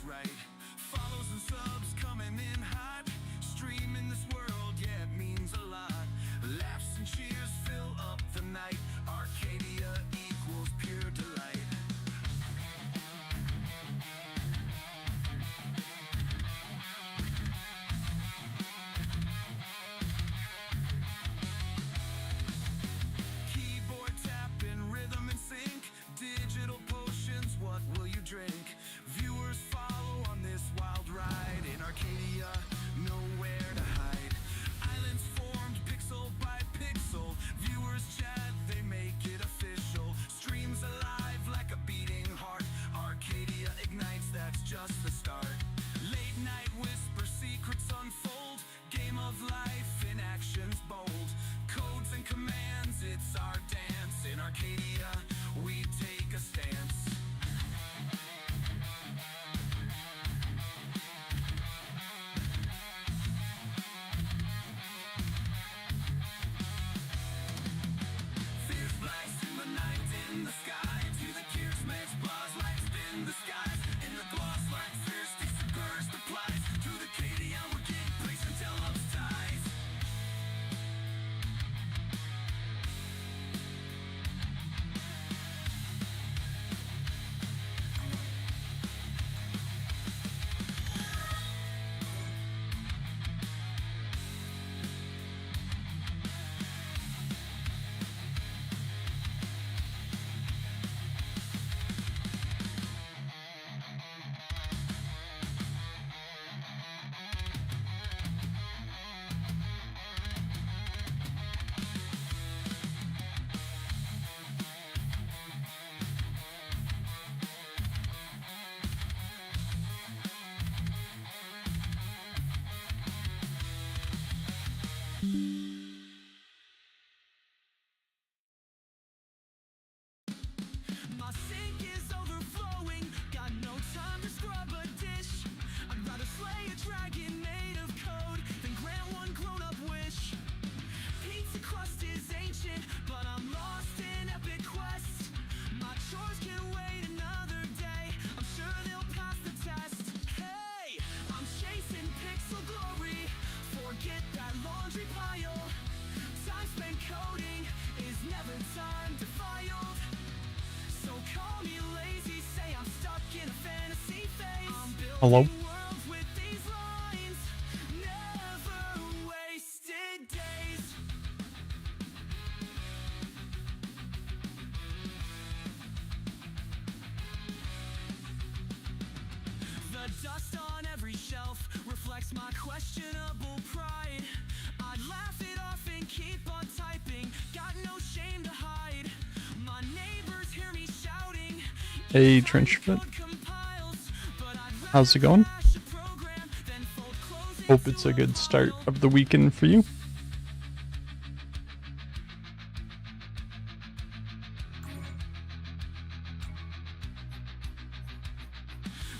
right. Follows and subs coming in hot. Streaming this world, yeah, it means a lot. Laughs and cheers fill up the night. Arcadia equals pure delight. Keyboard tapping, rhythm and sync. Digital potions, what will you drink? Viewers follow on this wild ride. In Arcadia, nowhere to hide. Islands formed pixel by pixel. Viewers chat, they make it official. Streams alive like a beating heart. Arcadia ignites, that's just the start. Late night whisper, secrets unfold. Game of life in actions bold. Codes and commands, it's our dance. In Arcadia, we take a stance. Fierce blasts in the night, in the sky. To the gears, makes buzz like spin the skies. In the gloss like fierce, disperse the plies. To the Arcadia, we get place until love's ties. My sink is overflowing, got no time to scrub a dish. I'd rather slay a dragon made of code than grant one grown-up wish. Pizza crust is ancient, but I'm lost in epic quest. My chores can wait another day, I'm sure they'll pass the test. Hey, I'm chasing pixel glory, forget that laundry pile. Time spent coding is never time defiled. So call me lazy, say I'm stuck in a fantasy phase. I'm building Hello. worlds with these lines, never wasted days. The dust on every shelf reflects my questionable pride. I'd laugh it off and keep on typing, got no shame to hide. My neighbors hear me shouting. Hey, Trenchfoot. How's it going? Hope it's a good start of the weekend for you.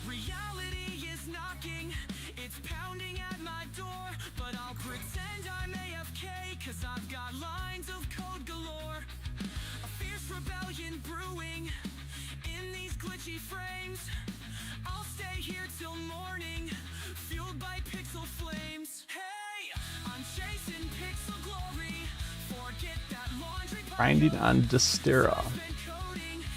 Reality is knocking, it's pounding at my door, but I'll pretend I'm AFK, cause I've got lines of code galore. A fierce rebellion brewing in these glitchy frames. I'll stay here till morning, fueled by pixel flames. Hey, I'm chasing pixel glory, forget that laundry pile. Grinding on Dystera.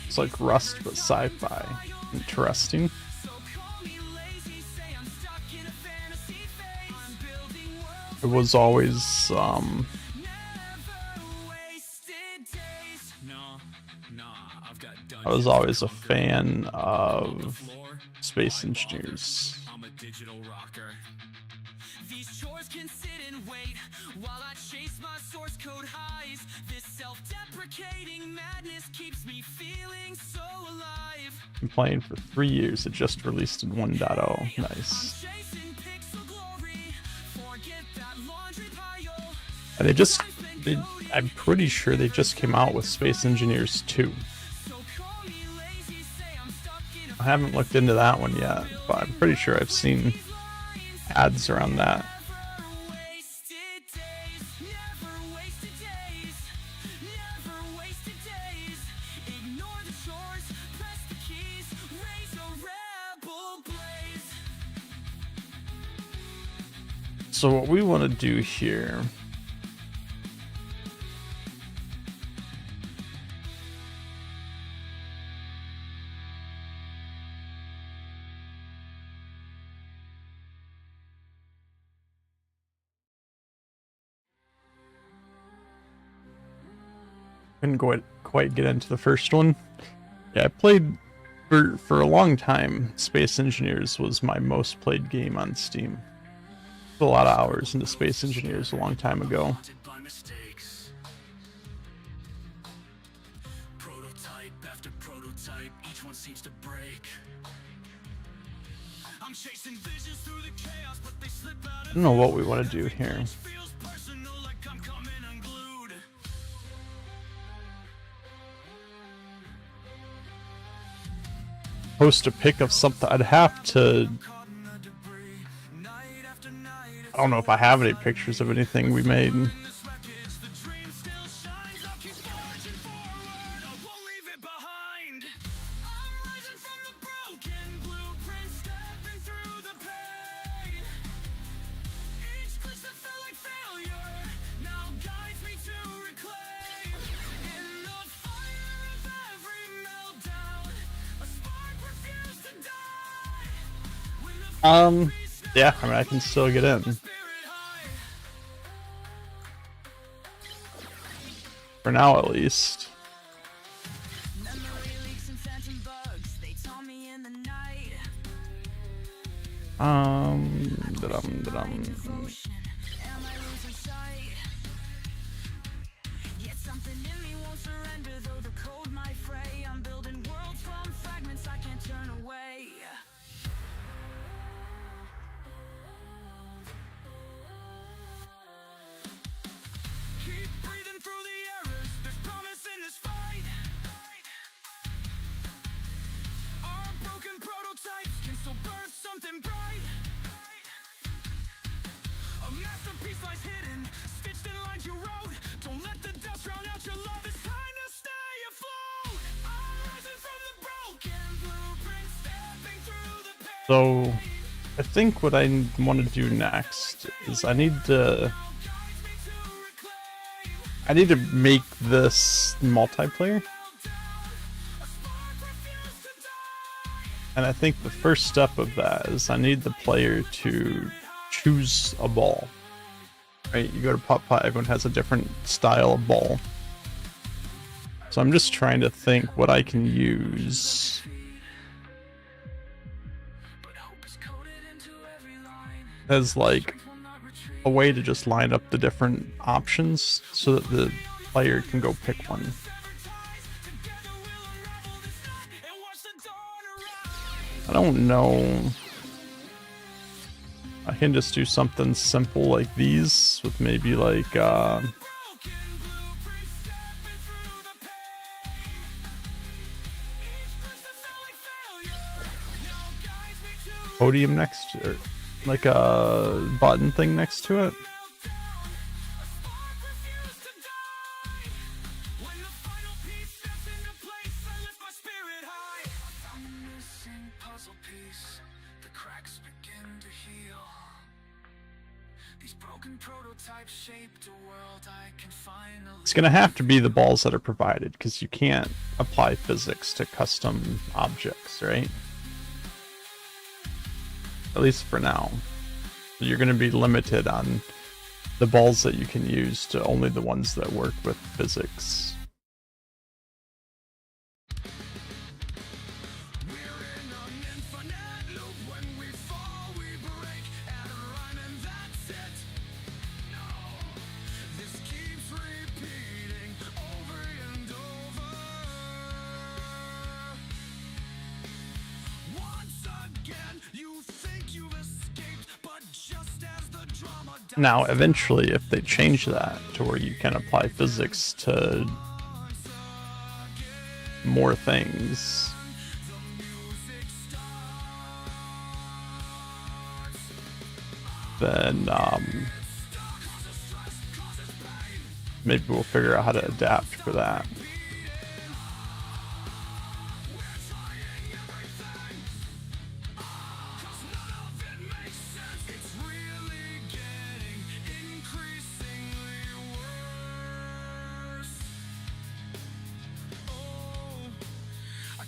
It's like Rust but sci-fi. Interesting. So call me lazy, say I'm stuck in a fantasy phase. I'm building worlds, It was always never wasted days. I've got I was always a fan of Space Engineers. I'm a digital rocker. These chores can sit and wait while I chase my source code highs. This self-deprecating madness keeps me feeling so alive. Been playing for 3 years. It just released in 1.0. Nice. I'm chasing pixel glory, forget that laundry pile. And I'm pretty sure they just came out with Space Engineers 2. So call me lazy, say I'm stuck in a I haven't looked into that one yet, but I'm pretty sure I've seen ads around that. never wasted days, never wasted days, never wasted days. Ignore the chores, press the keys, raise a rebel blaze. So what we want to do here couldn't quite get into the first one. Yeah, I played for a long time. Space Engineers was my most played game on Steam. A lot of hours into Space Engineers a long time ago. Prototype after prototype, each one seems to break. I'm chasing visions through the chaos, but they slip out. I don't know what we want to do here. Feels personal, like I'm coming unglued. Post a pic of something. I'd have to. I don't know if I have any pictures of anything we made. Yeah, I mean, I can still get in. For now, at least. Da-dum. So, I think what I want to do next is I need to make this multiplayer. And I think the first step of that is I need the player to choose a ball. Right? You go to Putt-Putt, everyone has a different style of ball. So I'm just trying to think what I can use as like a way to just line up the different options so that the player can go pick one. I don't know. I can just do something simple like these with maybe like podium next to, or like a button thing next to it. It's gonna have to be the balls that are provided because you can't apply physics to custom objects, right? At least for now. You're gonna be limited on the balls that you can use to only the ones that work with physics. Now, eventually, if they change that to where you can apply physics to more things, then maybe we'll figure out how to adapt for that.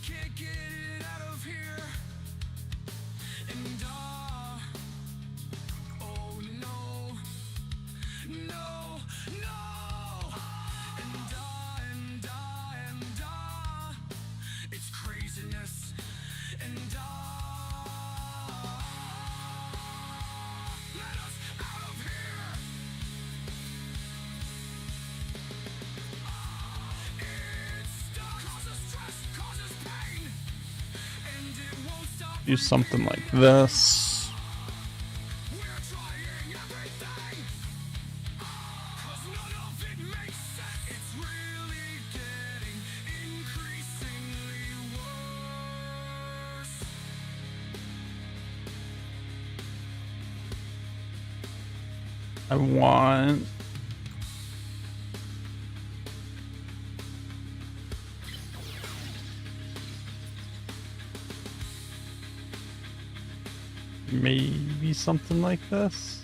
can't get it out of here. And oh no, no, no. And it's craziness. And let us out of here. It's stuck. Causes stress, causes pain. And it won't stop. Do something like this. We're trying everything. 'Cause none of it makes sense. It's really getting increasingly worse. I want maybe something like this.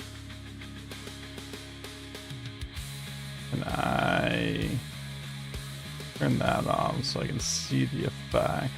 And I turn that on so I can see the effect.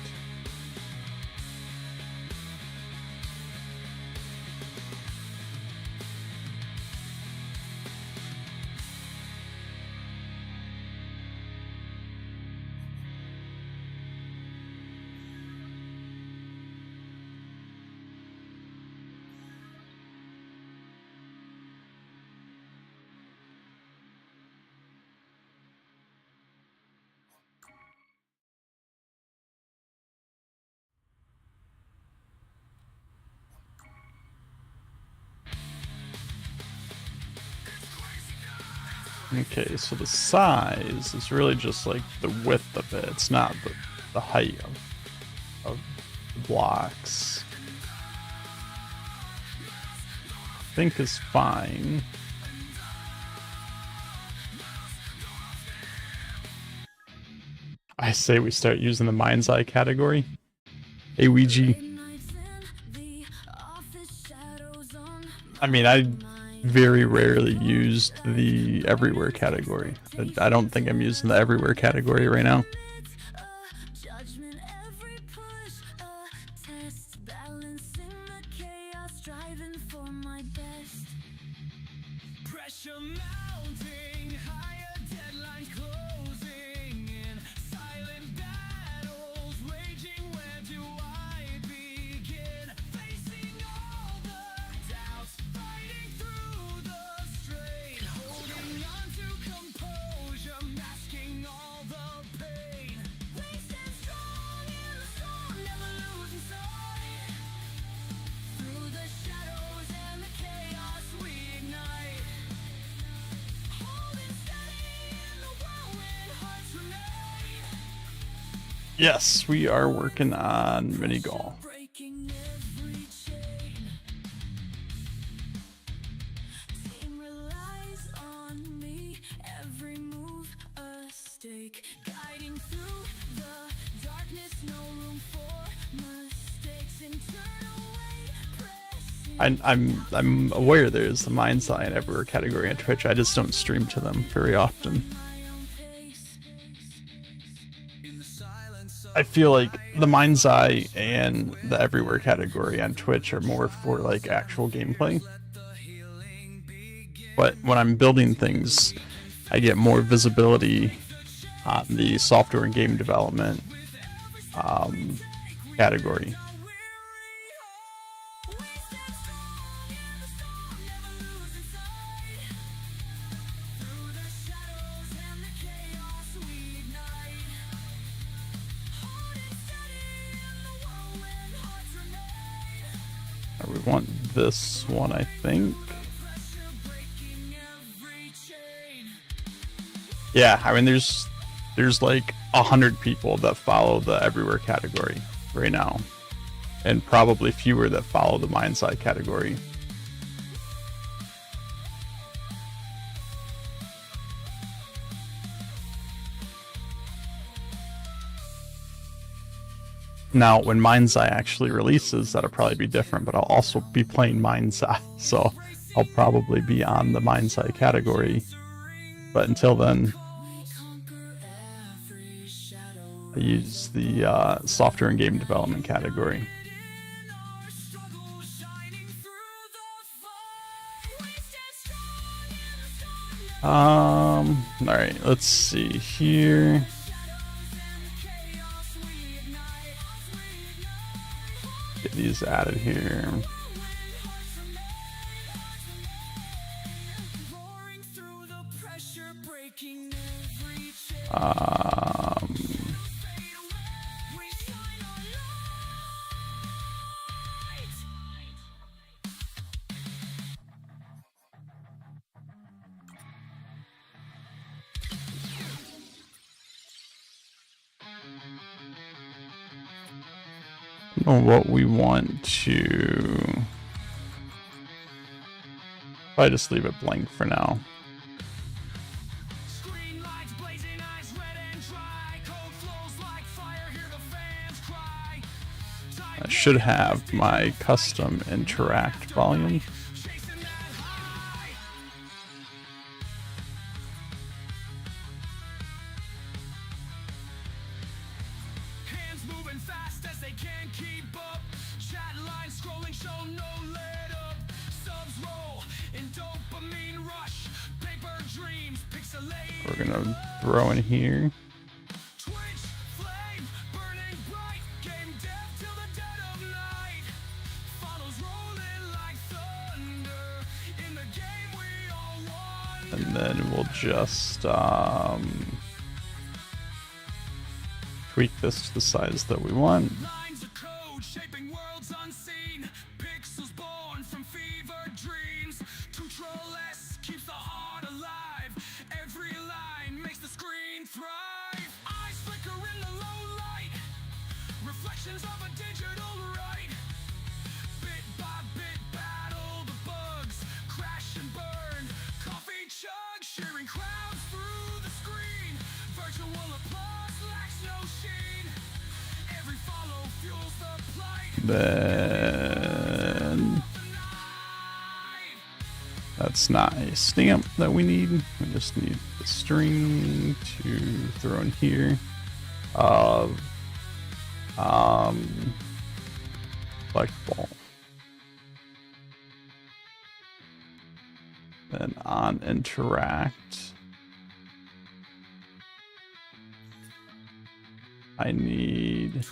Okay, so the size is really just like the width of it. It's not the height of the blocks. I think is fine. I say we start using the mind's eye category. Hey, Ouija. I mean, I very rarely used the everywhere category. I don't think I'm using the everywhere category right now. Pressure mounting, higher deadline closing in, silent battles raging. Where do I begin? Facing all the doubts, fighting through the strain, holding on to composure, masking all the pain. We stand strong in the storm, never losing sight. Through the shadows and the chaos we ignite. Yes, we are working on Minigal. I'm aware there's the mind's eye and everywhere category on Twitch. I just don't stream to them very often. I feel like the mind's eye and the everywhere category on Twitch are more for like actual gameplay. But when I'm building things, I get more visibility on the software and game development category. We want this one, I think. Yeah, I mean, there's like 100 people that follow the everywhere category right now, and probably fewer that follow the mind's eye category. Now, when Mind's Eye actually releases, that'll probably be different, but I'll also be playing Mind's Eye, so I'll probably be on the Mind's Eye category. But until then, I use the software and game development category. All right, let's see here. Get these added here. What we want to, I just leave it blank for now. I should have my custom interact volume. We're gonna throw in here. And then we'll just tweak this to the size that we want. Then that's not a stamp that we need. We just need the string to throw in here of collectible. Then on interact, I need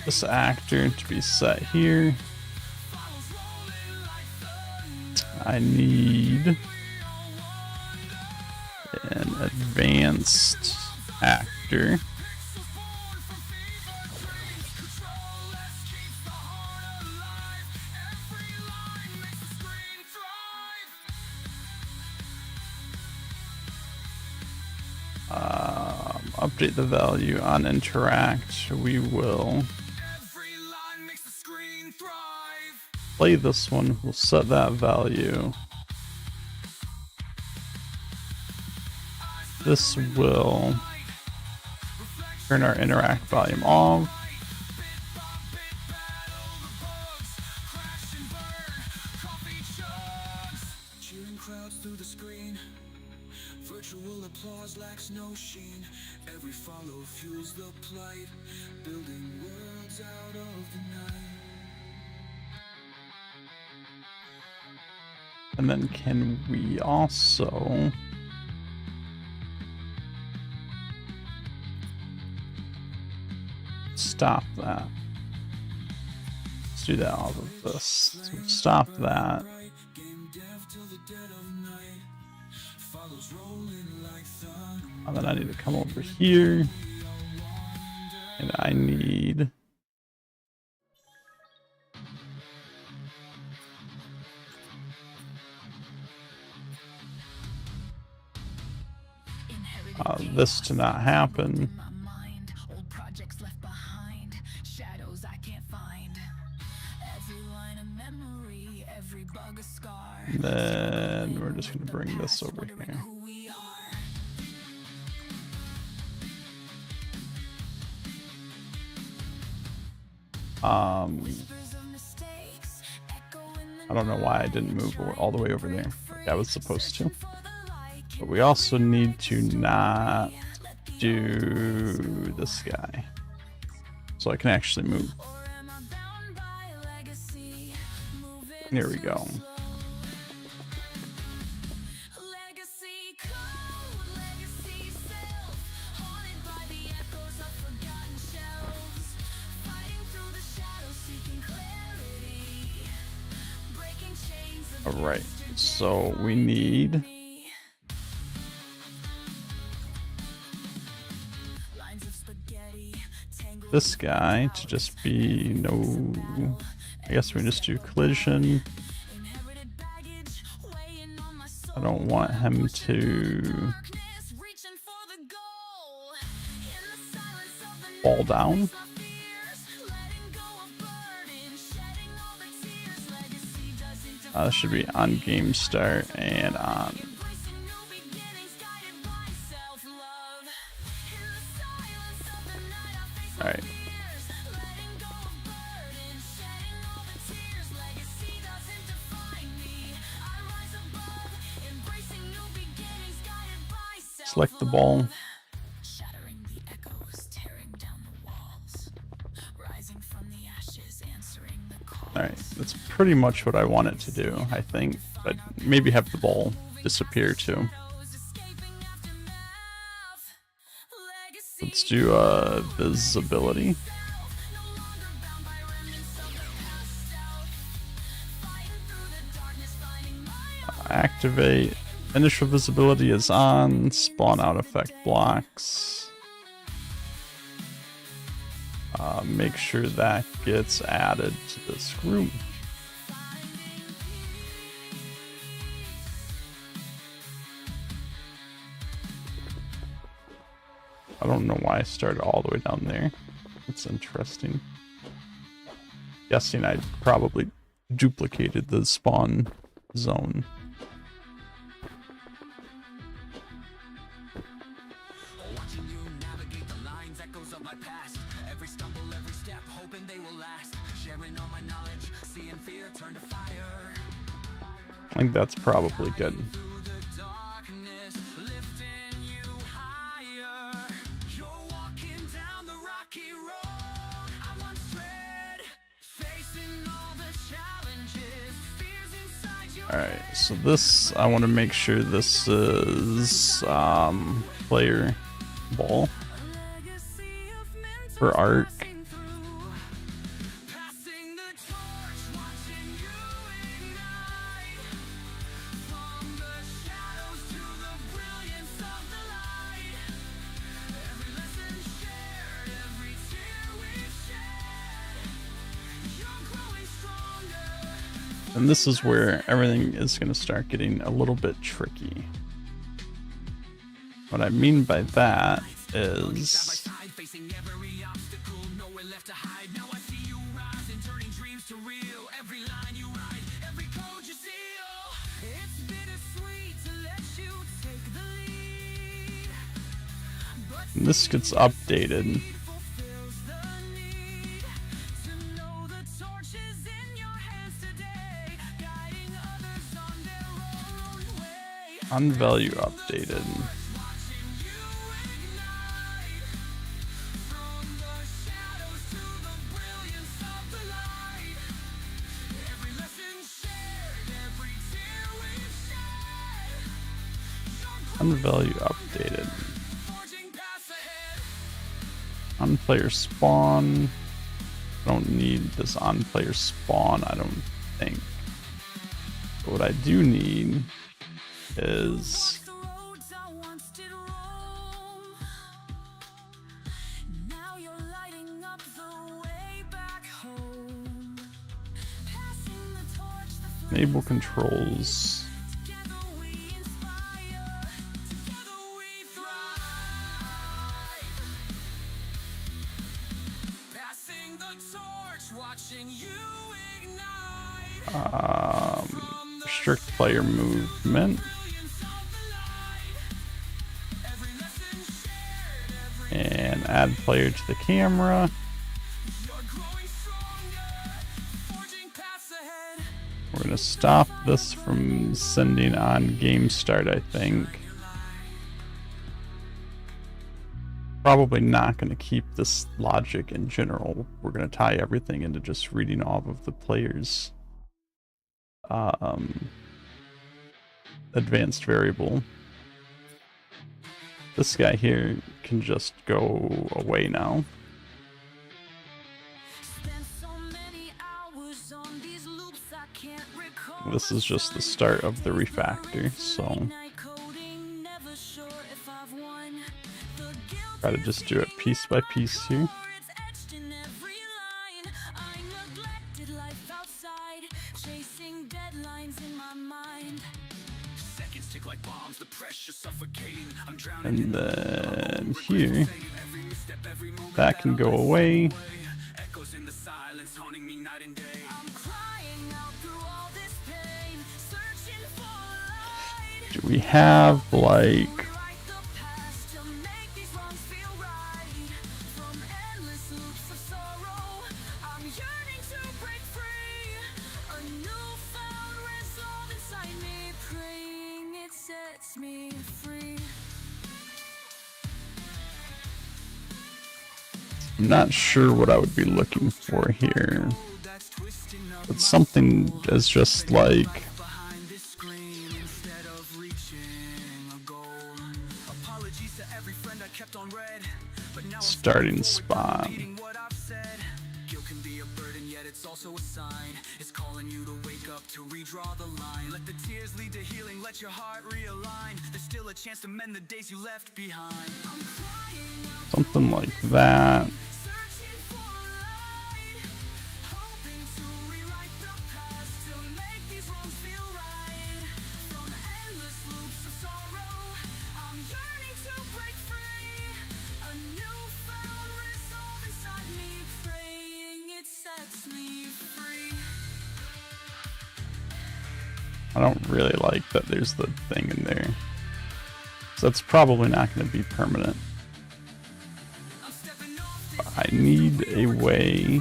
this actor to be set here. I need an advanced actor. Update the value on interact. We will play this one. We'll set that value. This will turn our interact volume off. Virtual applause lacks no sheen. Every follow fuels the plight, building worlds out of the night. And then can we also stop that? Let's do that off of this. So stop that. And then I need to come over here, and I need this to not happen. And then we're just going to bring this over here. I don't know why I didn't move all the way over there like I was supposed to. But we also need to not do this guy. So I can actually move. There we go. All right, so we need this guy to just be no, I guess we just do collision. I don't want him to fall down. Should be on game start and on. All right. Select the ball. Alright, that's pretty much what I want it to do, I think, but maybe have the ball disappear too. Let's do visibility. Activate. Initial visibility is on. Spawn out effect blocks. Make sure that gets added to this group. I don't know why I started all the way down there. That's interesting. Guessing I probably duplicated the spawn zone. I think that's probably good. Alright, so this, I want to make sure this is player ball for Ark. And this is where everything is going to start getting a little bit tricky. What I mean by that is this gets updated. Unvalue updated. Unvalue updated. On player spawn. Don't need this on player spawn, I don't think. But what I do need is enable controls. Restrict player movement. And add player to the camera. We're gonna stop this from sending on game start, I think. Probably not gonna keep this logic in general. We're gonna tie everything into just reading off of the player's advanced variable. This guy here can just go away now. This is just the start of the refactor, so try to just do it piece by piece here. And then here, that can go away. Do we have like I'm not sure what I would be looking for here. But something is just like starting spot. It's calling you to wake up, to redraw the line. Let the tears lead to healing, let your heart realign. There's still a chance to mend the days you left behind. Something like that. I don't really like that there's the thing in there. So that's probably not going to be permanent. But I need a way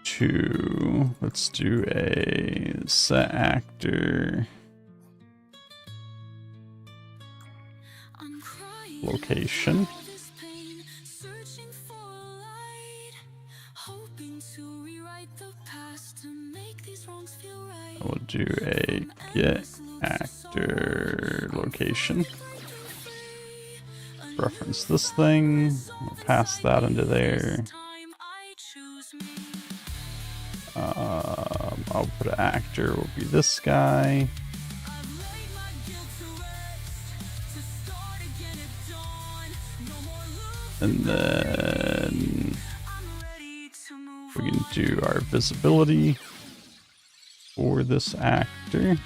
to, let's do a set actor location. I will do a get actor location. Reference this thing. We'll pass that into there. Output actor will be this guy. And then we can do our visibility for this actor.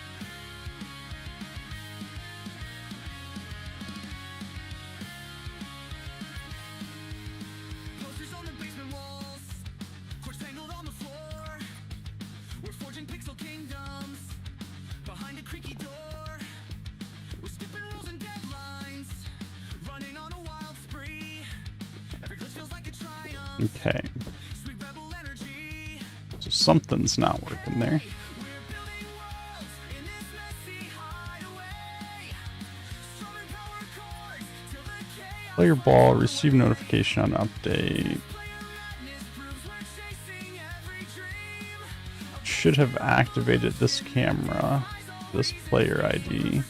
Okay, so something's not working there. Player ball, receive notification on update. Should have activated this camera, this player ID.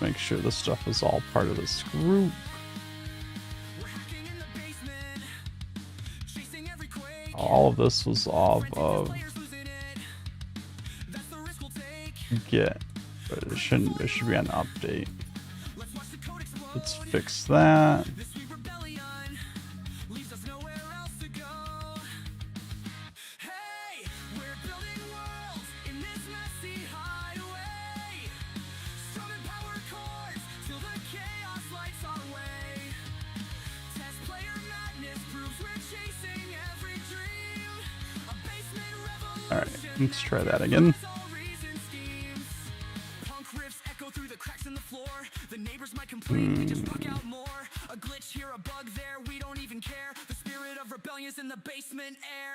Make sure this stuff is all part of this group. All of this was off of get, but it should be on update. Let's fix that. Let's try that again. Punk riffs echo through the cracks in the floor. The neighbors might complain, we just bug out more. A glitch here, a bug there, we don't even care. The spirit of rebellion's in the basement air.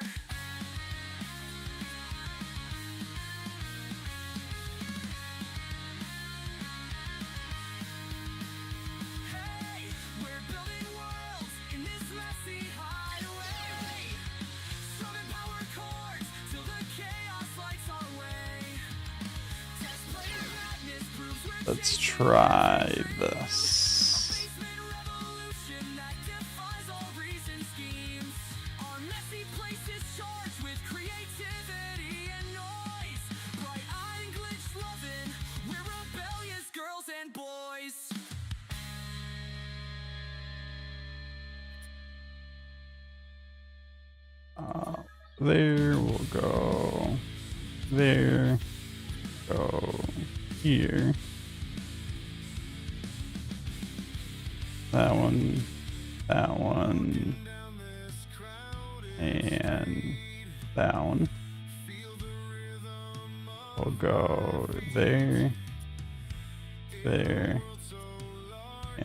Hey, we're building worlds in this messy highway. Strumming power chords till the chaos lights our way. Test player madness proves we're Let's try this. basement revolution that defies all reason schemes. Our messy place is charged with creativity and noise. Bright-eyed and glitch-loving, we're rebellious girls and boys. There, we'll go there, go here. That one, and that one. We'll go there, there,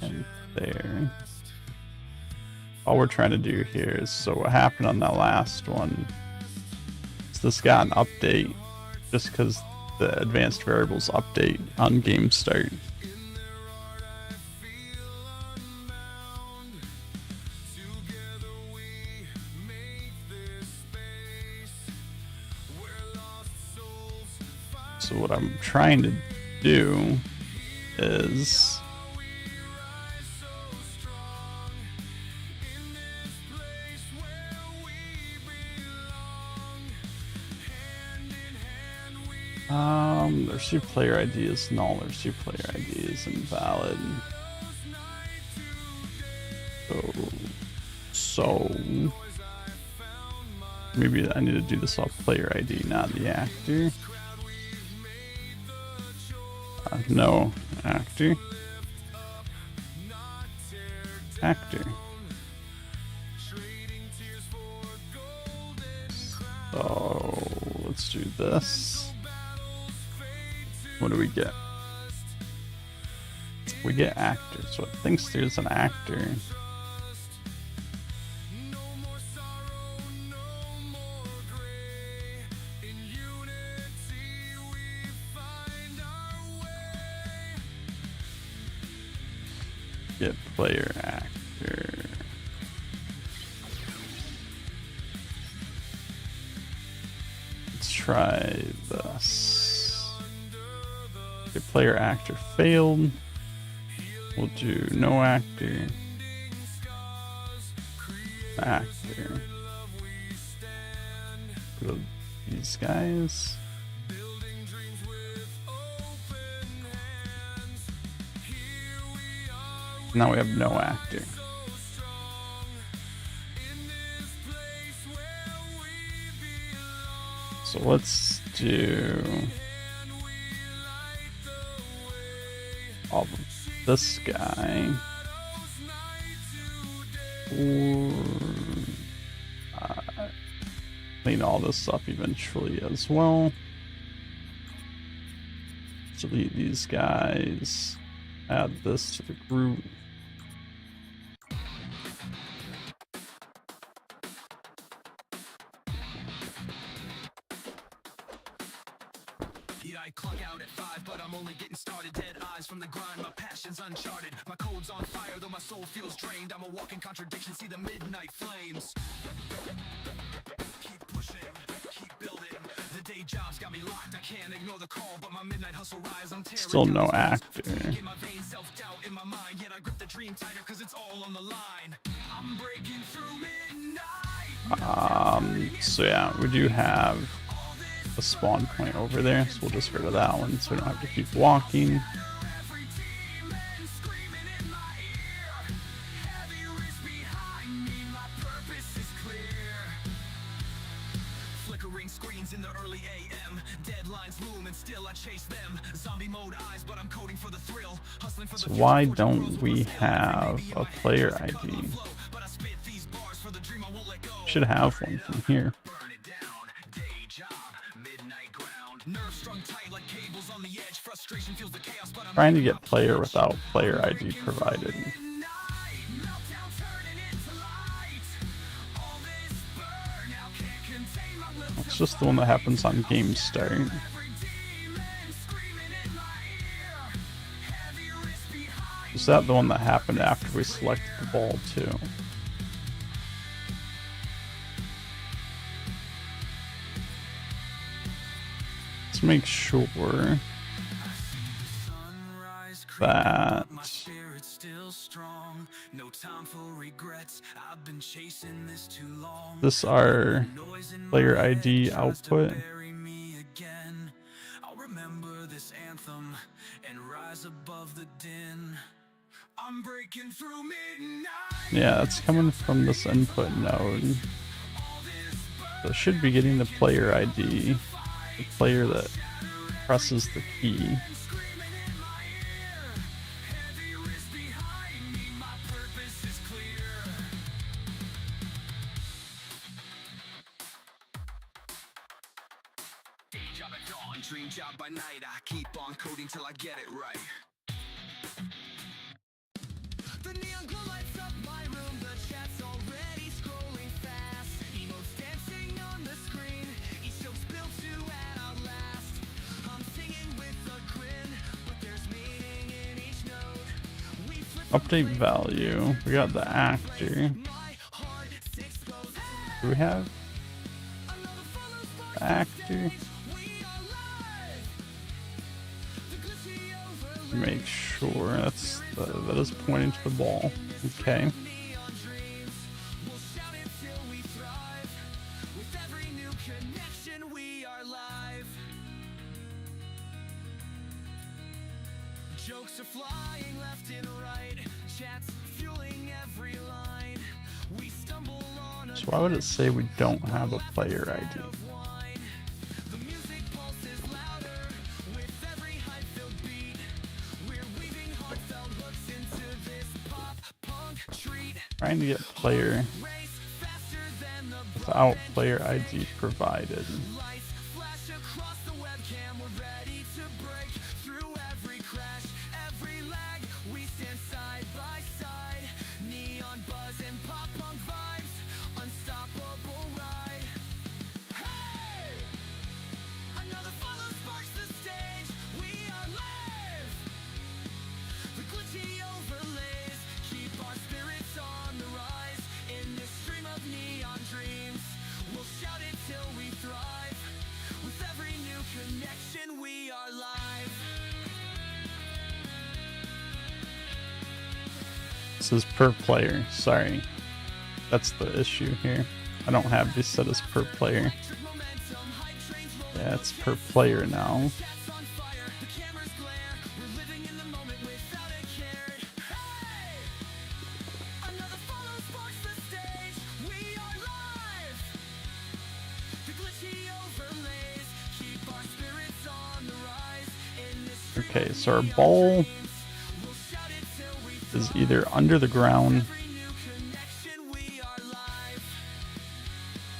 and there. All we're trying to do here is, so what happened on that last one is this got an update just because the advanced variables update on game start. So what I'm trying to do is there's 2 player ID is null, there's 2 player ID is invalid. So maybe I need to do this off player ID, not the actor. No, actor. Actor. So let's do this. What do we get? We get actor, so it thinks there's an actor. Get player actor. Let's try this. Get player actor failed. We'll do no actor. Actor. Go to these guys. Now we have no actor. So let's do all of this guy. Or clean all this up eventually as well. Delete these guys. Add this to the group. Yeah, I clock out at 5, but I'm only getting started. Dead eyes from the grind, my passion's uncharted. My code's on fire, though my soul feels drained. I'm a walking contradiction, see the midnight flames. Keep pushing, keep building. The day job's got me locked, I can't ignore the call, but my midnight hustle rise, I'm tearing Still down no these walls. actor. Fatigue in my veins, self-doubt in my mind, yet I grip the dream tighter, cause it's all on the line. I'm breaking through midnight. So yeah, we do have a spawn point over there, so we'll just go to that one so we don't have to keep walking. Every demon screaming in my ear. Heavy wrist behind me, my purpose is clear. Flickering screens in the early AM. Deadlines loom and still I chase them. Zombie mode eyes, but I'm coding for the thrill. Hustling for the So future, why forging don't worlds we with a feel. have Maybe in a my head, player just a cut ID? of flow, but I spit these bars for the dream I won't let go. Should have one from here. Burn it down, day job, midnight on the edge, frustration feels the chaos, but I'm Trying to get player without player ID provided. meltdown turning into light. All this burnout can't contain my will. It's just the one that happens on game start. Every demon screaming in my ear. Heavy wrist behind. Is that the one that happened after we selected the ball too? Let's make sure Sunrise that my spirit's still strong. No time for regrets. I've been chasing this too long. this our Noise in my player head ID tries to output. bury me again. I'll remember this anthem and rise above the din. I'm breaking through midnight. Yeah, it's coming from this input node. So it should be getting the player ID, the player that presses the key. Screaming in my ear. Heavy wrist behind me. My purpose is clear. Day job at dawn, dream job by night. I keep on coding till I get it right. The neon glow lights up my room. The chat's already scrolling fast. Emotes dancing on the screen. Each joke's built to add out last. I'm singing with a grin, but there's meaning in each note. We flip Update value. We got the actor. my heart explodes. Do we have Another follows the actor? we are live. The glitchy overlay. Make sure that is pointing to the ball. Okay. Neon dreams. We'll shout it till we thrive. With every new connection, we are live. Jokes are flying left and right. Chats fueling every line. We stumble on a So why would it say we don't have a player ID? wine. The music pulses louder with every hype-filled beat. We're weaving heartfelt hooks into this pop punk treat. Trying to get player Race faster than the without player ID provided. lights flash across the webcam. We're ready to break through every crash, every lag. We stand side by side. Neon buzz and pop punk vibes. Unstoppable ride. Hey! Another follow sparks the stage. We are live. The glitchy overlays keep our spirits on the rise. In this stream of neon dreams, we'll shout it till we thrive. With every new connection, we are live. This is per player. Sorry. That's the issue here. I don't have this set as per player. Electric momentum, hype trains roll. Yeah, it's per player now. Chats on fire, the cameras glare. We're living in the moment without a care. Hey! Another follow sparks the stage. We are live. The glitchy overlays keep our spirits on the rise. In this stream Okay, of so our neon ball dreams, we'll shout it till we is either under the ground every new connection. We are live.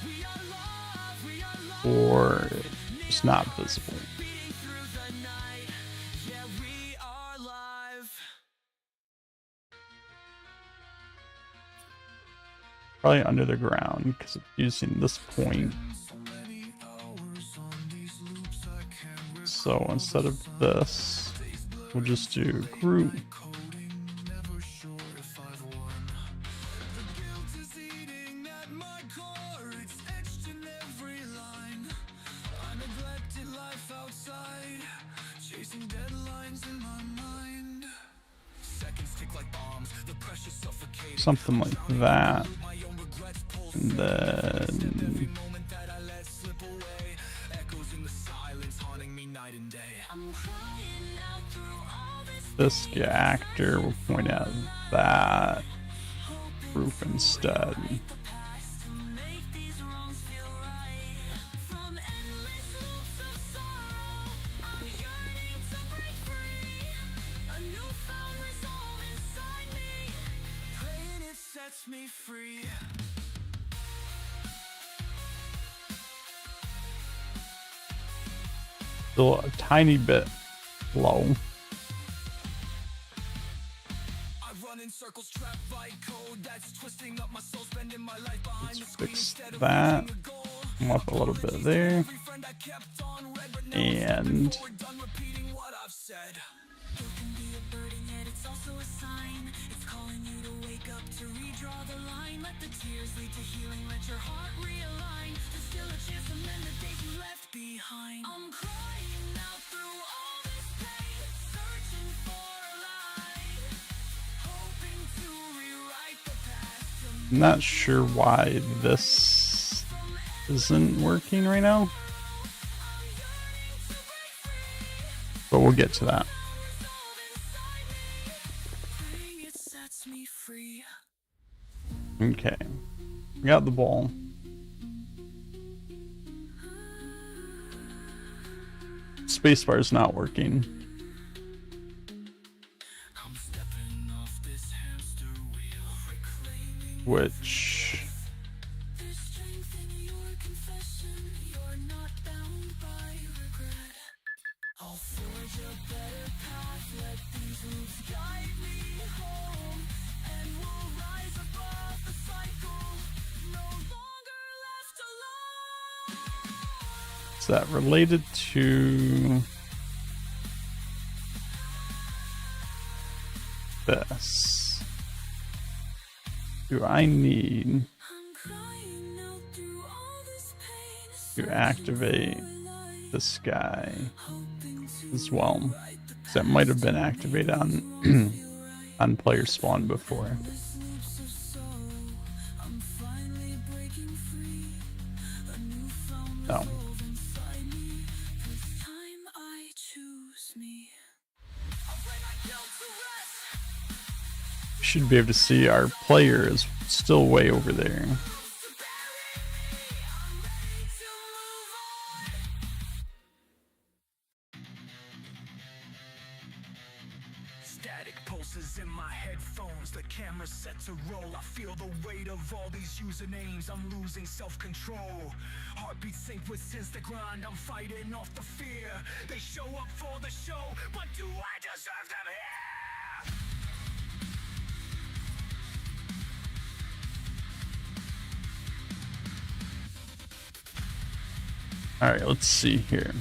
We are live. We are live. or just not visible. Beating through the night. Yeah, we are live. Probably under the ground because it's using this point. So instead of this, we'll just do group. Something like that. And then this actor will point out that group instead. Sets me free. Still a tiny bit low. Let's fix that. Come up a little bit there. And I'm not sure why this isn't working right now, but we'll get to that. Okay, we got the ball. Spacebar is not working. Which is that related to this? Do I need to activate this guy as well? Because that might have been activated on on player spawn before. No. Should be able to see our player is still way over there. Static pulses in my headphones, the camera's set to roll. I feel the weight of all these usernames, I'm losing self-control. Heartbeat sync with since the grind, I'm fighting off the fear. They show up for the show, but do I deserve them here? All right, let's see here.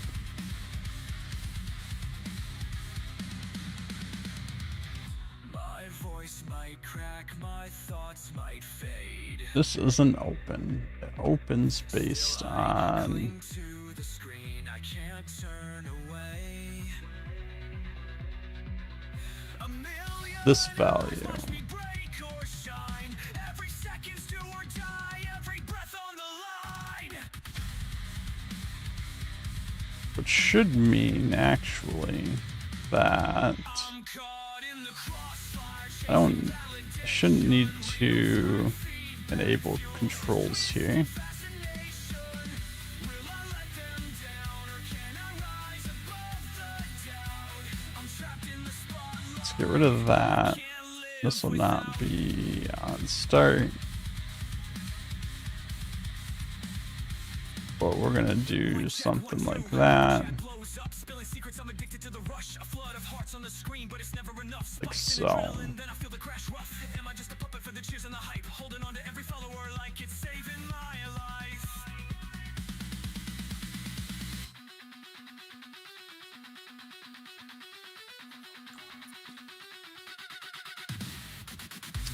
My voice might crack, my thoughts might fade. This isn't open. It opens based on To the screen, I can't turn away. A million this value, me break or shine. Every second's do or die, every breath on the line. which should mean actually that I'm caught in the crossfire. I shouldn't need to enable controls here. Let's get rid of that. This will not be on start. But we're gonna do something like that. Like so.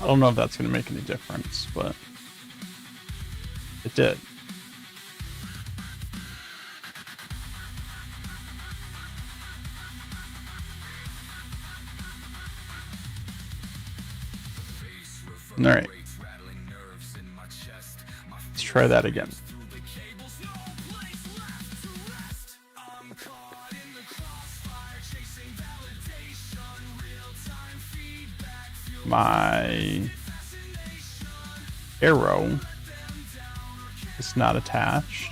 I don't know if that's gonna make any difference, but it did. All right, let's try that again. My arrow is not attached.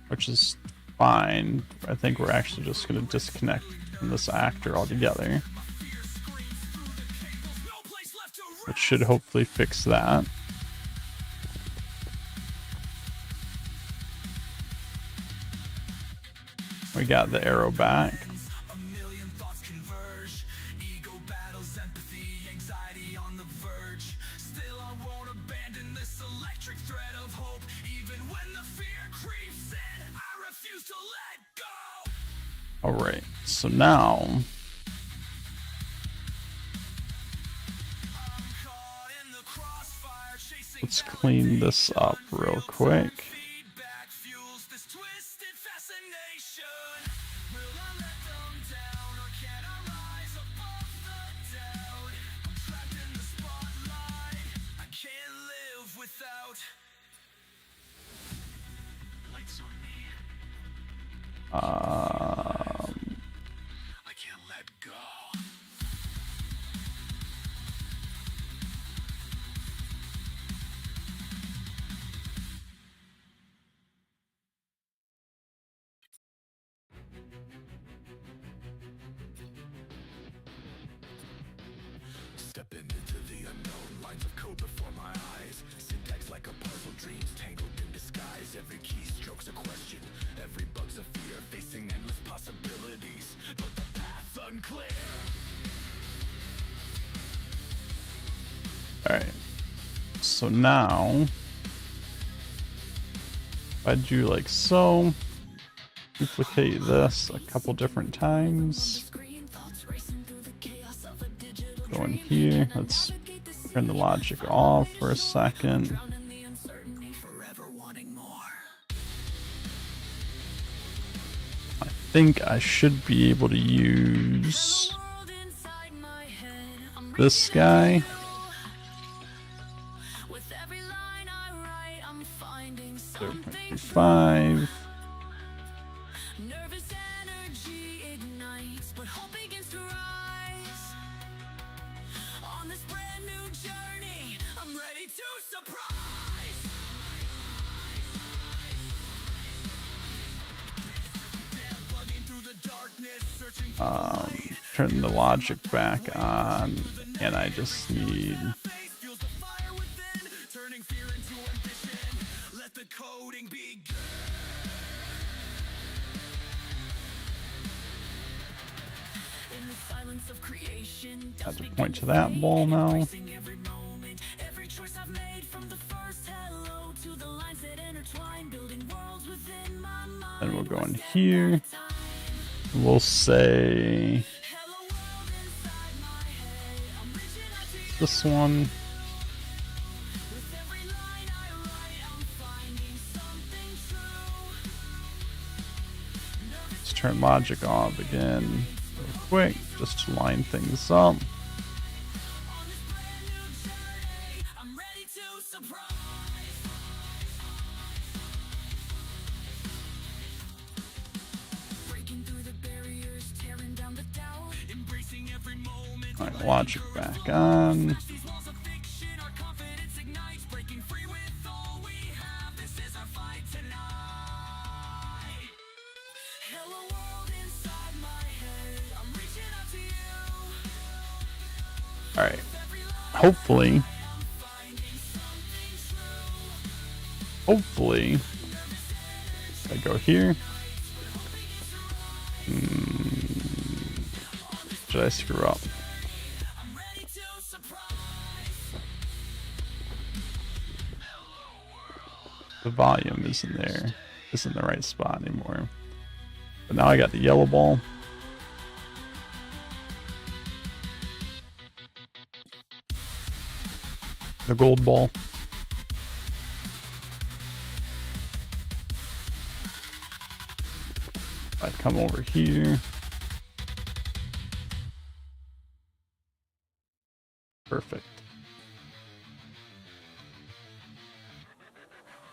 Which is fine. I think we're actually just going to disconnect from this actor altogether. No place left to which should hopefully fix that. We got the arrow back. A million thoughts converge. Ego battles, empathy, anxiety on the verge. Still I won't abandon this electric thread of hope. Even when the fear creeps in, I refuse to let go. Alright, so now I'm caught in the crossfire, chasing let's clean this up real quick. feedback fuels this twisted fascination. Will I let them down or can I rise above the doubt? I'm trapped in the spotlight. I can't live without lights on me. I can't let go. Stepping into the unknown, lines of code before my eyes. Syntax like a puzzle, dreams tangled in disguise. Every keystroke's a question, every bug's a fear. Facing endless possibilities, but the path's unclear. Alright, so now if I do like so, duplicate this a couple different times, go in here, let's turn the logic off for a second. I think I should be able to use this guy. 0.25. Nervous energy ignites, but hope begins to rise. On this brand new journey, I'm ready to surprise. Damn, plugging through the darkness, searching for Turn the logic back on, and I just need face, feels the fire within, turning fear into ambition. Let the coding begin. In the silence of creation, have to point to that ball now. every moment, every choice I've made from the first hello to the lines that intertwine, building worlds within my mind. Then we'll go in here. We'll say Hello world inside my head. I'm reaching out to you. this one. With every line I write, I'm finding something true. Let's turn logic off again real quick, just to line things up. On this brand new journey, I'm ready to surprise. Breaking through the barriers, tearing down the doubt, embracing every moment. Alright, logic back on. These walls of fiction, our confidence ignites, breaking free with all we have. This is our fight tonight. Hello world inside my head. I'm reaching out to you. Alright, hopefully, I go here. Should I screw up? I'm ready to surprise. The volume isn't there. Isn't the right spot anymore. But now I got the yellow ball. The gold ball. If I come over here. Perfect.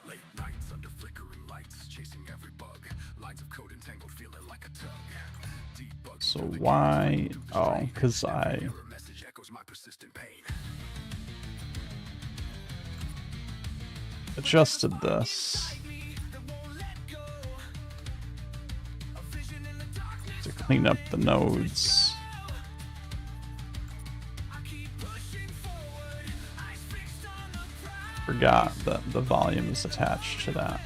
Late nights under flickering lights, chasing every bug. Lines of code entangled, feeling like a tug. Deep bugs So why? Oh, because I mirror message echoes my persistent pain. adjusted this to clean up the nodes. forgot that the volume is attached to that.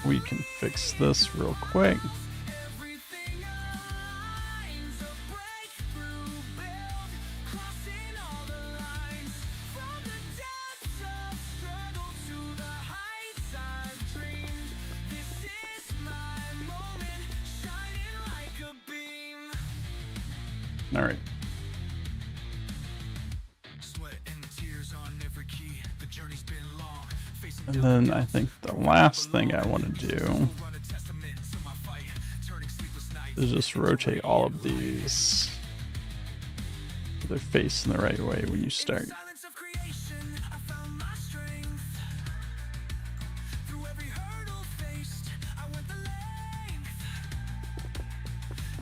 We can fix this real quick. Everything aligns, a breakthrough build, crossing all the lines. From the depths of struggle to the heights I've dreamed. This is my moment, shining like a beam. All right. Sweat and tears on every key. The journey's been long. Facing And then I think the last thing I want to do run a testament to my fight. Turning sleepless nights. is just rotate all of these so they're facing the right way when you start. Silence of creation, I found my strength. Through every hurdle faced, I went the length.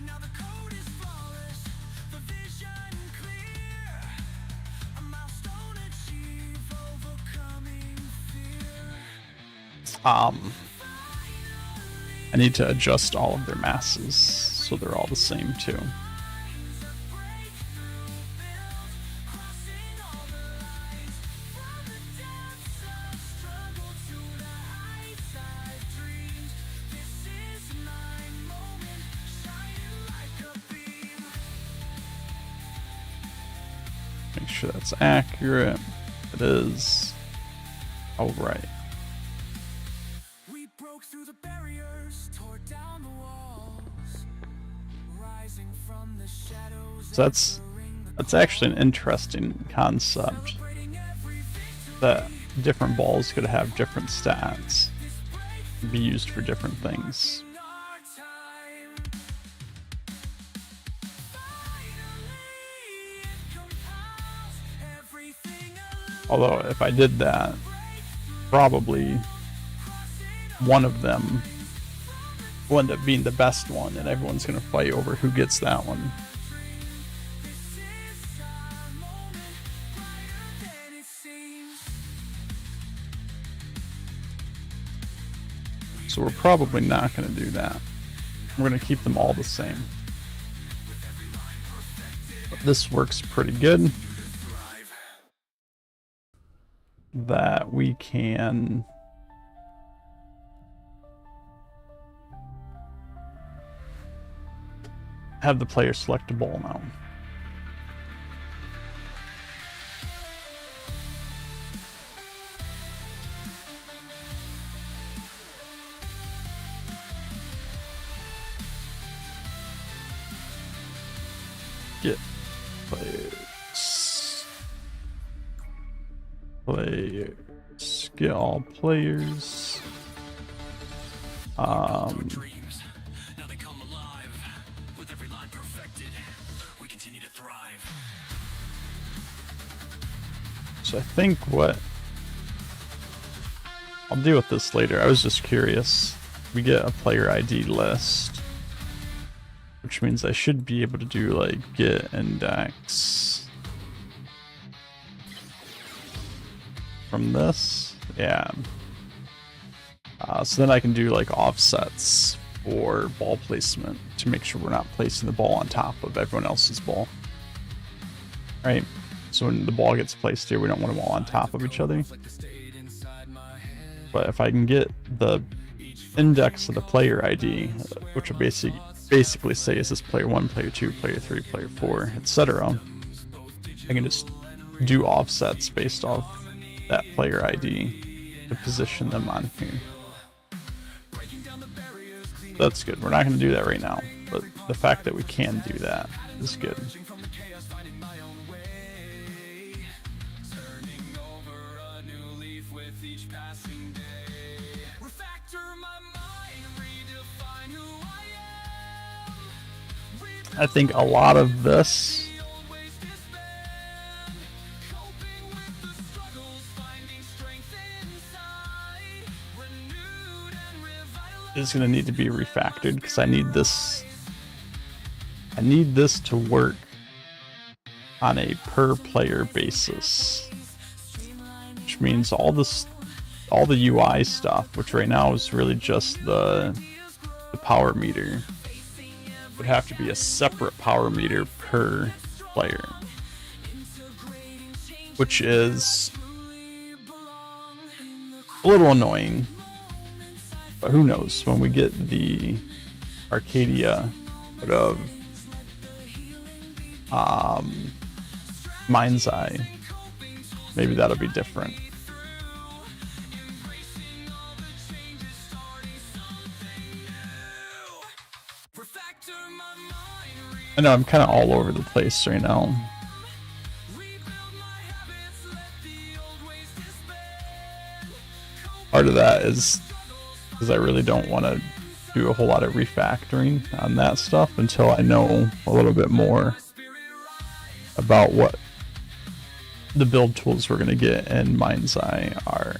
Now the code is flawless, the vision clear. A milestone achieved, overcoming fear. I need to adjust all of their masses so they're all the same too. Make sure that's accurate. It is. All right. We broke through the barriers, tore down the walls, rising from the shadows. So that's actually an interesting concept, that different balls could have different stats, be used for different things. Although if I did that, probably one of them will end up being the best one, and everyone's going to fight over who gets that one. So we're probably not going to do that. We're going to keep them all the same. But this works pretty good. That we can have the player select a ball now. Get players. Get all players. Dreams, now they come alive. With every line perfected, we continue to thrive. So I think what I'll deal with this later. I was just curious. We get a player ID list, which means I should be able to do like get index from this. Yeah. So then I can do like offsets for ball placement to make sure we're not placing the ball on top of everyone else's ball. Right? So when the ball gets placed here, we don't want them all on top of each other. But if I can get the index of the player ID, which will basically say is this player 1, player 2, player 3, player 4, etc., I can just do offsets based off that player ID to position them on here. That's good. We're not going to do that right now, but the fact that we can do that is good. I think a lot of this is going to need to be refactored because I need this to work on a per player basis, which means all the UI stuff, which right now is really just the power meter, would have to be a separate power meter per player, which is a little annoying. But who knows, when we get the Arcadia out of Mind's Eye, maybe that'll be different. I know I'm kind of all over the place right now. Part of that is because I really don't want to do a whole lot of refactoring on that stuff until I know a little bit more about what the build tools we're going to get in Mind's Eye are.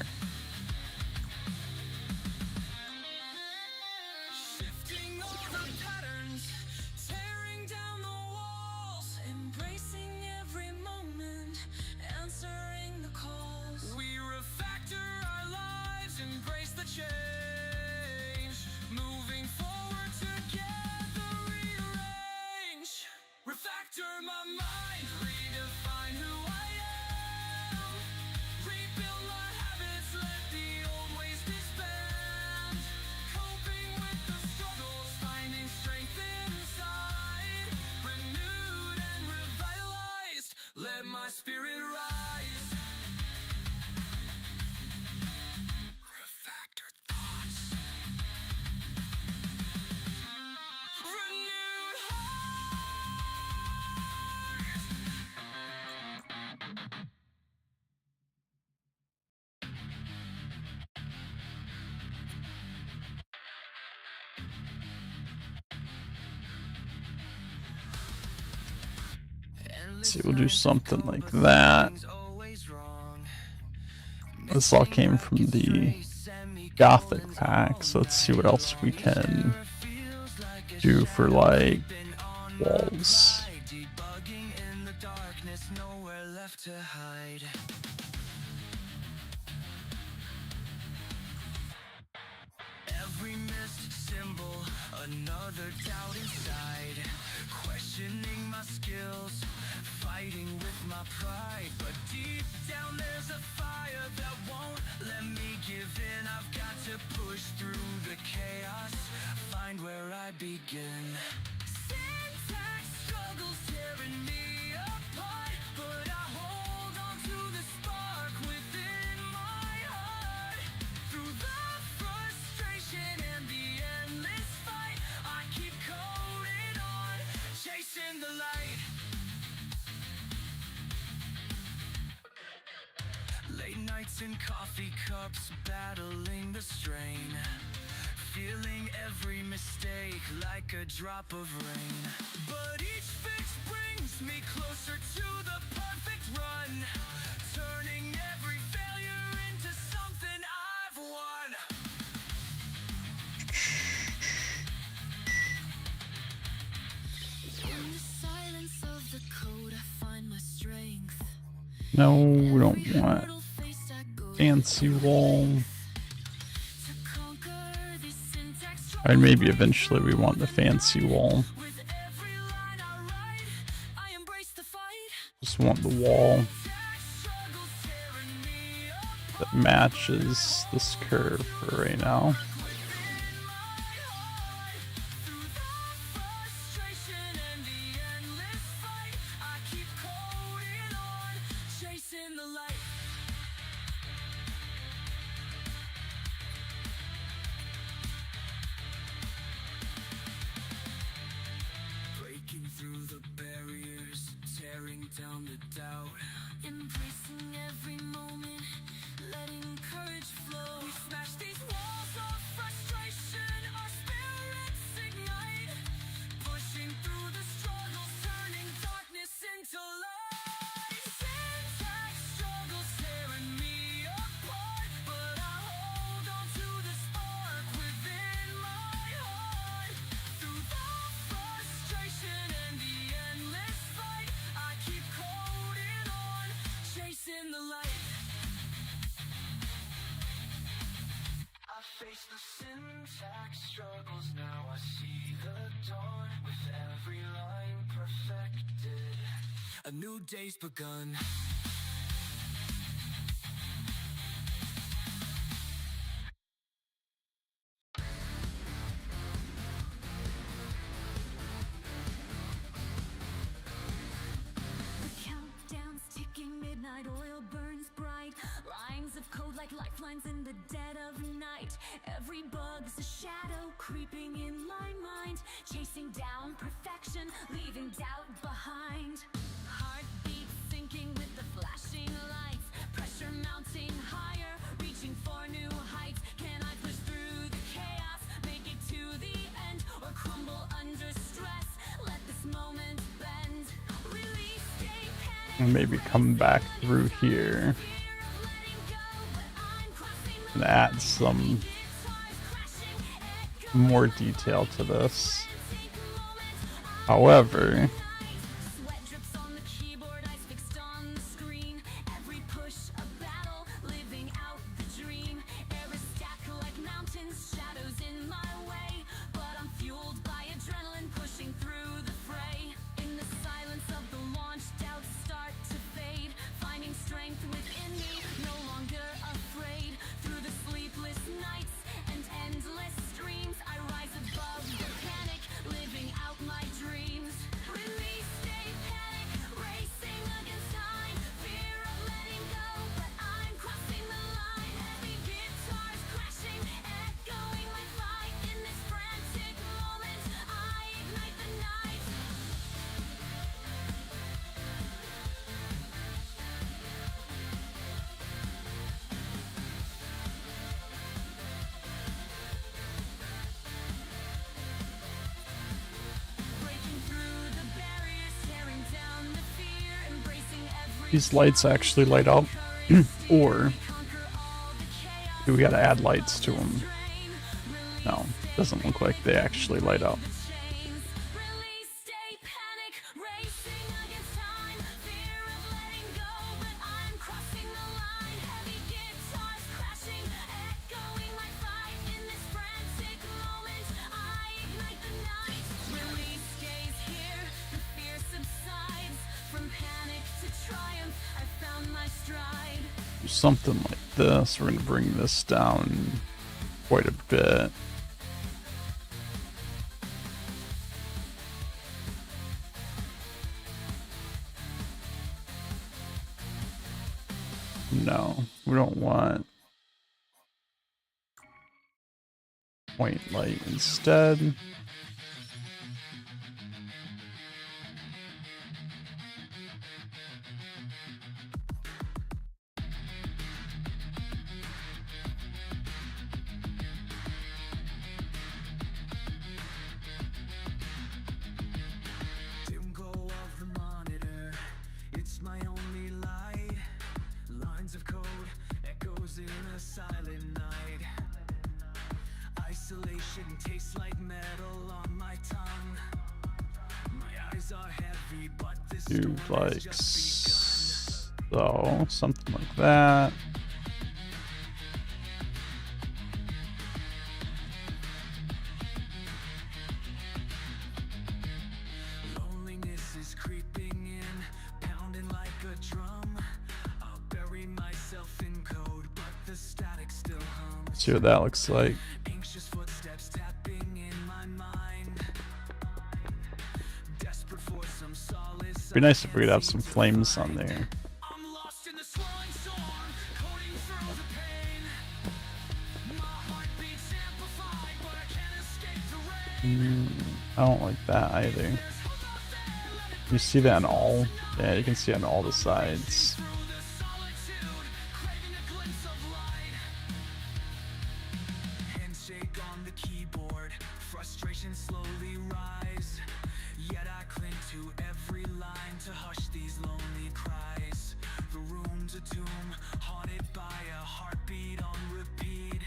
Let's see, we'll do something like that. This all came from the Gothic pack, so let's see what else we can do for like walls. Every missed symbol, another doubt inside, questioning my skills, fighting with my pride, but deep down there's a fire that won't let me give in. I've got to push through the chaos, find where I begin. Syntax struggles tearing me apart, but I hold on to the spark within my heart. Through the frustration and the endless fight, I keep coding on, chasing the light. Late nights in coffee cups, battling the strain, feeling every mistake like a drop of rain. But each fix brings me closer to the perfect run, turning every failure into something I've won. In the silence of the code, I find my strength. No, we don't want fancy wall. And maybe eventually we want the fancy wall. Just want the wall that matches this curve for right now. Through the barriers, tearing down the doubt, embracing every moment, letting courage flow. We smash these walls of frustration, our spirits ignite, pushing through the struggles, turning darkness into light. Syntax struggles tearing me apart, but I hold on to the spark within my heart. Through the frustration and the endless fight, I keep coding on, chasing the light. I face the syntax struggles, now I see the dawn, with every line perfected. A new day's begun. The countdown's ticking, midnight oil burns bright. Lines of code like lifelines in the dead of night. Every bug's a shadow creeping in my mind, chasing down perfection, leaving doubt behind. Heartbeat sinking with the flashing lights, pressure mounting higher, reaching for new heights. Can I push through the chaos, make it to the end, or crumble under stress? Let this moment bend. Release, stay panic. And maybe come back through here and add some more detail to this. However, Sweat drips on the keyboard, eyes fixed on the screen. Every push a battle, living out the dream. Errors stack like mountains, shadows in my way. But I'm fueled by adrenaline, pushing through the fray. In the silence of the launch, doubts start to fade. Finding strength within me, no longer afraid. Through the sleepless nights and endless streams, I rise above the panic, living out my dreams. Release, stay panic, racing against time. Fear of letting go, but I'm crossing the line. Heavy guitars crashing, echoing my fight. In this frantic moment, I ignite the night. Breaking through the barriers, tearing down the fear, embracing every these lights actually light up, or conquer all the chaos. do we gotta add lights to them? No, doesn't look like they actually light up. Chains, release, stay panic, racing against time. Fear of letting go, but I'm crossing the line. Heavy guitars crashing, echoing my fight. In this frantic moment, I ignite the night. Release, gaze here, the fear subsides. From panic to triumph, I found my stride. Something like this. We're gonna bring this down quite a bit. No, we don't want point light instead. Dim glow of the monitor, it's my only light. Lines of code, echoes in a silent night. Isolation tastes like metal on my tongue. My eyes are heavy, but this Do storm like has just so, something like that. begun. Loneliness is creeping in, pounding like a drum. I'll bury myself in code, but the static still hums. See what that looks like. Anxious footsteps tapping in my mind. Desperate for some solace. Be nice if we could have some flames on there. I'm lost in the swirling storm, coding through the pain. My heart beats amplified, but I can't escape the rain. I don't like that either. You see that on all? Yeah, you can see on all the sides. Through the solitude, craving a glimpse of light. Handshake on the keyboard, frustration slowly rise. Yet I cling to every line to hush these lonely cries. The room's a tomb, haunted by a heartbeat on repeat.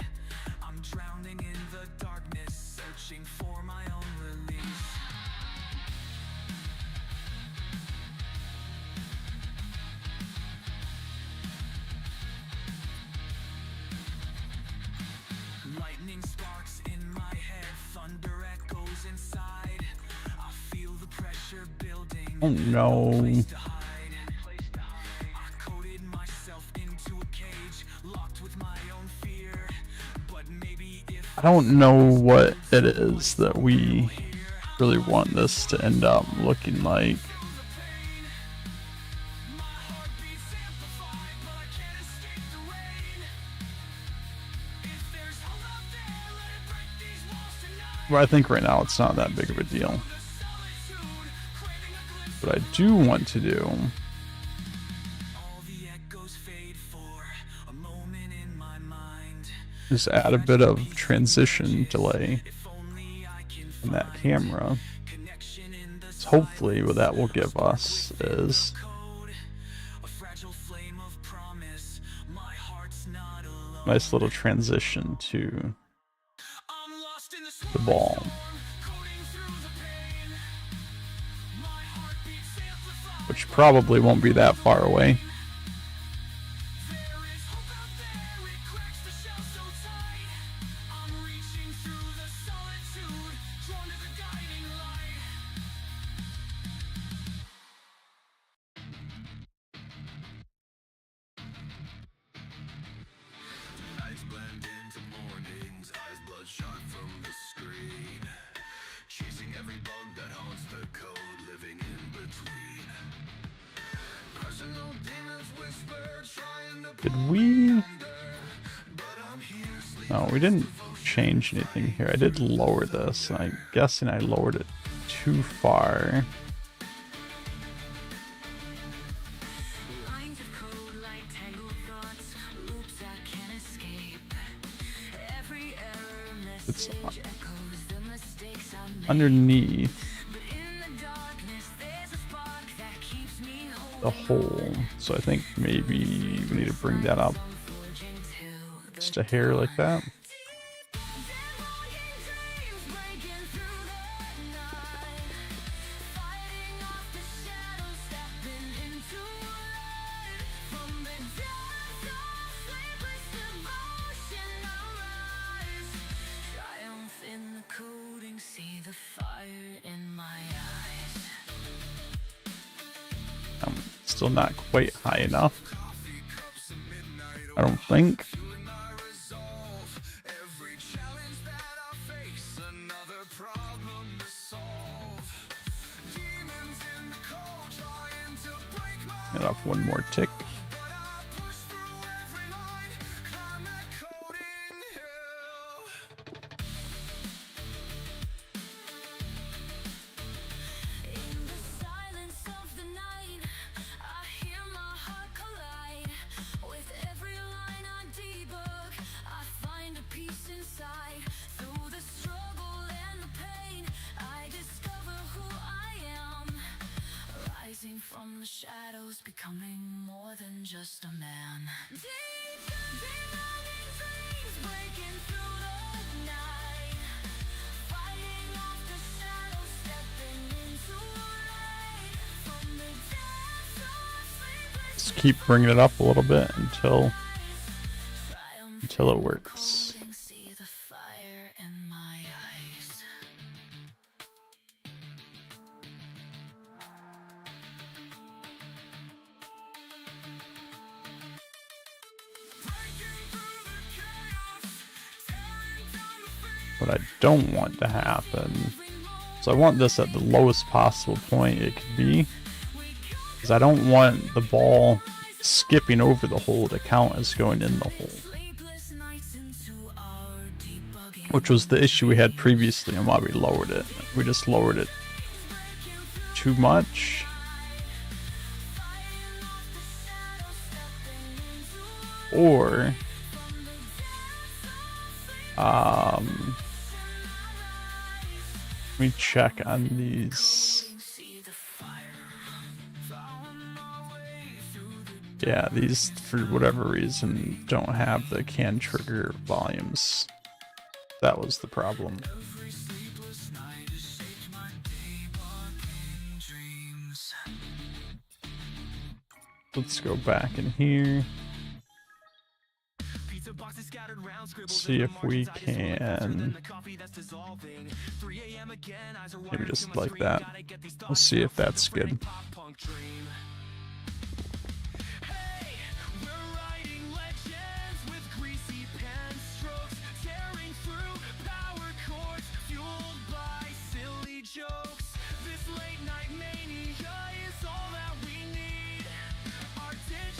I'm drowning in the darkness, searching for my own release. Lightning sparks in my head, thunder echoes inside. I feel the pressure building. Oh no. Place to hide. I don't know what it is that we really want this to end up looking like. But I think right now it's not that big of a deal. What I do want to do is add a bit of transition delay in that camera. So hopefully what that will give us is nice little transition to the ball. Which probably won't be that far away. Did we? No, we didn't change anything here. I did lower this. I'm guessing I lowered it too far. It's underneath the hole, so I think maybe we need to bring that up just a hair like that. Still not quite high enough, I don't think. Get off one more tick. From the shadows, becoming more than just a man. Deep, demanding dreams breaking through the night, fighting off the shadows, stepping into light. From the depths of sleepless, Just keep bringing it up a little bit until it works. see the fire in my eyes. What I don't want to happen, so I want this at the lowest possible point it could be, because I don't want the ball skipping over the hole to count as going in the hole, which was the issue we had previously and why we lowered it. We just lowered it too much. Or let me check on these. Yeah, these for whatever reason don't have the can trigger volumes. That was the problem. Let's go back in here. See if we can maybe just like that. We'll see if that's good.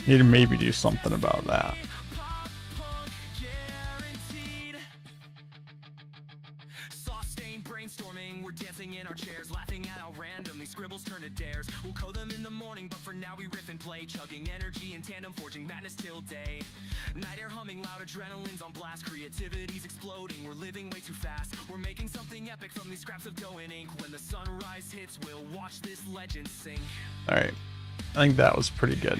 Need to maybe do something about that. Guaranteed. Soft-stained brainstorming, we're dancing in our chairs, laughing at how random these scribbles turn to dares. We'll code them in the morning, but for now we riff and play, chugging energy in tandem, forging madness till day. Night air humming loud, adrenaline's on blast, creativity's exploding, we're living way too fast. We're making something epic from these scraps of dough and ink. When the sunrise hits, we'll watch this legend sing. Alright. I think that was pretty good.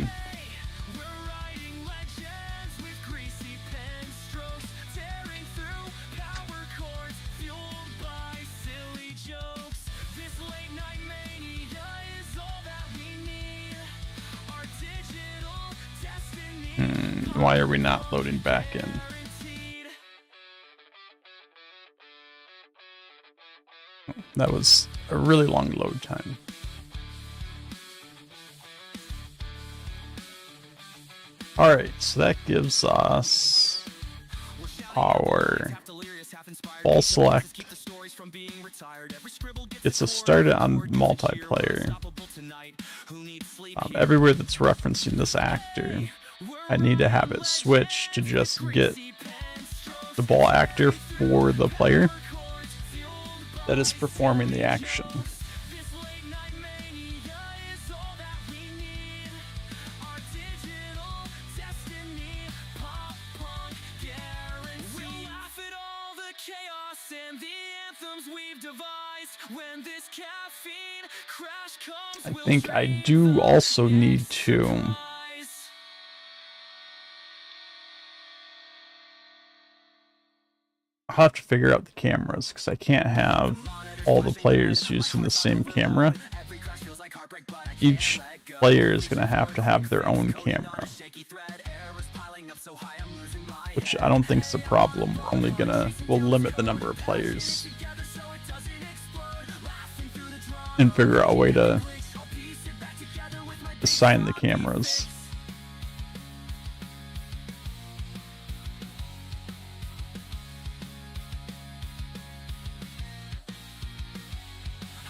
We're writing legends with greasy pen strokes, tearing through power chords, fueled by silly jokes. This late night mania is all that we need. Our digital destiny. Why are we not loading back in? Guaranteed. That was a really long load time. Alright, so that gives us our ball select. It's a started on multiplayer. Everywhere that's referencing this actor, I need to have it switch to just get the ball actor for the player that is performing the action. I think I do also need to I'll have to figure out the cameras because I can't have all the players using the same camera. Each player is going to have their own camera, which I don't think is a problem. We'll limit the number of players and figure out a way to assign the cameras.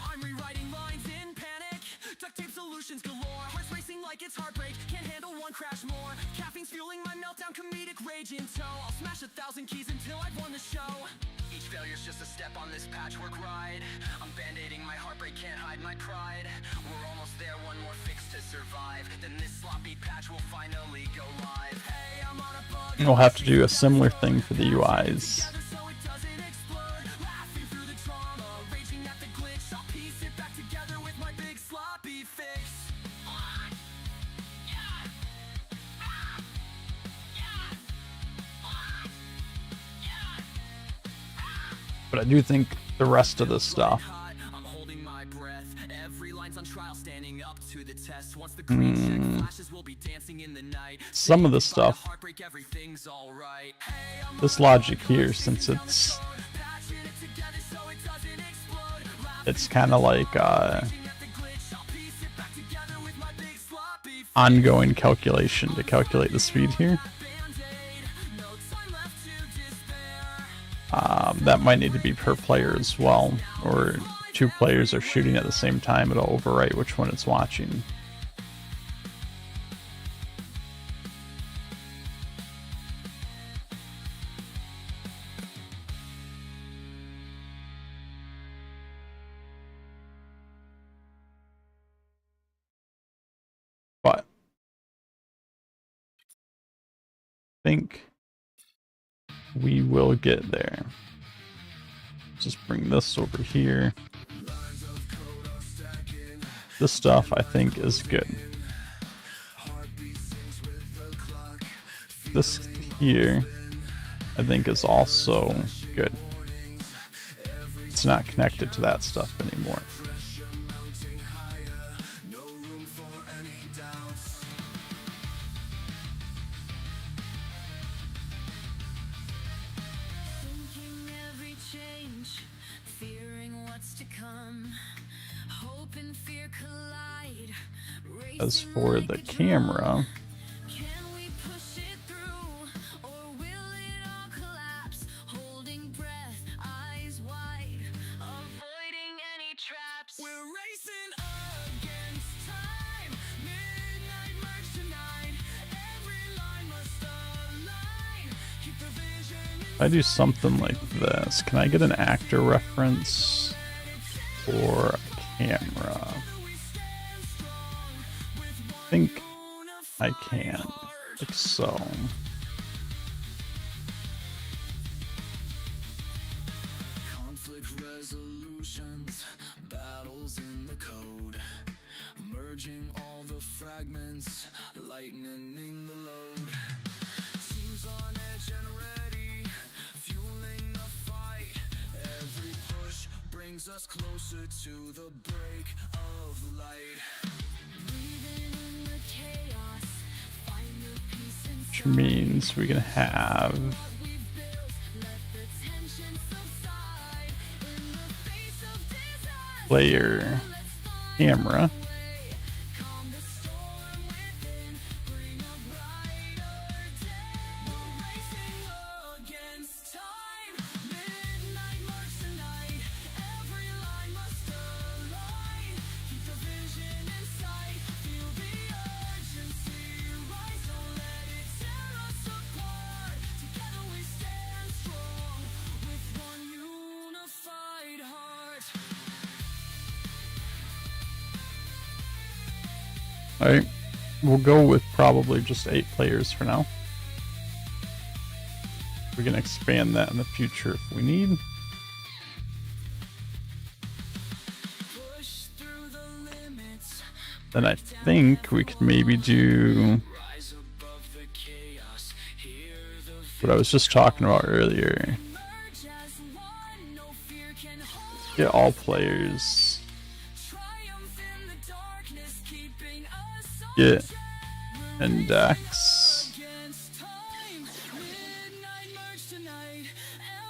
I'm rewriting lines in panic. Duct tape solutions galore. Hearts racing like it's heartbreak. Can't handle one crash more. Caffeine's fueling my meltdown, comedic rage in tow. I'll smash 1,000 keys until I've won the show. Each failure's just a step on this patchwork ride. I'm band-aiding my heartbreak, can't hide my pride. We're almost there, one more fix to survive. Then this sloppy patch will finally go live. Hey, I'm on a bug. We'll have to do a similar thing for the UIs. So it doesn't explode. Laughing through the trauma, raging at the glitch. I'll piece it back together with my big sloppy fix. But I do think the rest of this stuff, I'm holding my breath. Every line's on trial, standing up to the test. Once the green check flashes, we'll be dancing in the night. some of this stuff, Heartbreak, everything's all right. Hey, I'm this logic here, since it's patching it together so it doesn't explode. it's kind of like Laughing at the glitch, I'll piece it back together with my big sloppy fix. ongoing calculation to calculate the speed here. Band-Aid, no time left to despair. That might need to be per player as well, or two players are shooting at the same time, it'll overwrite which one it's watching. But I think we will get there. Just bring this over here. This stuff I think is good. This here I think is also good. It's not connected to that stuff anymore. Thinking every change, fearing what's to come. Hope and fear collide. As for the camera, Can we push it through, or will it all collapse? Holding breath, eyes wide, avoiding any traps. We're racing against time. Midnight merge tonight. If I do something like this, can I get an actor reference for a camera? I think I can, like so. Conflict resolutions, battles in the code, merging all the fragments, lightening the load. Teams on edge and ready, fueling the fight. Every push brings us closer to the break of light. Breathing in the chaos, find the peace Which inside means we can have what we've built. Let the tension subside in the face of disaster. player Let's find camera. a way. Calm the storm within, bring a brighter day. We're racing against time. Midnight march tonight. Every line must align. Keep the vision in sight. Feel the urgency rise. Don't let it tear us apart. Together we stand strong with one unified heart. Alright, we'll go with probably just 8 players for now. We can expand that in the future if we need. Push through the limits, Then I think we could maybe do rise above the chaos. Hear the what I was just talking about earlier. Merge as one, no fear can hold. Get all players. Triumph in the darkness, keeping us on Get track. index. Against time, midnight merge tonight.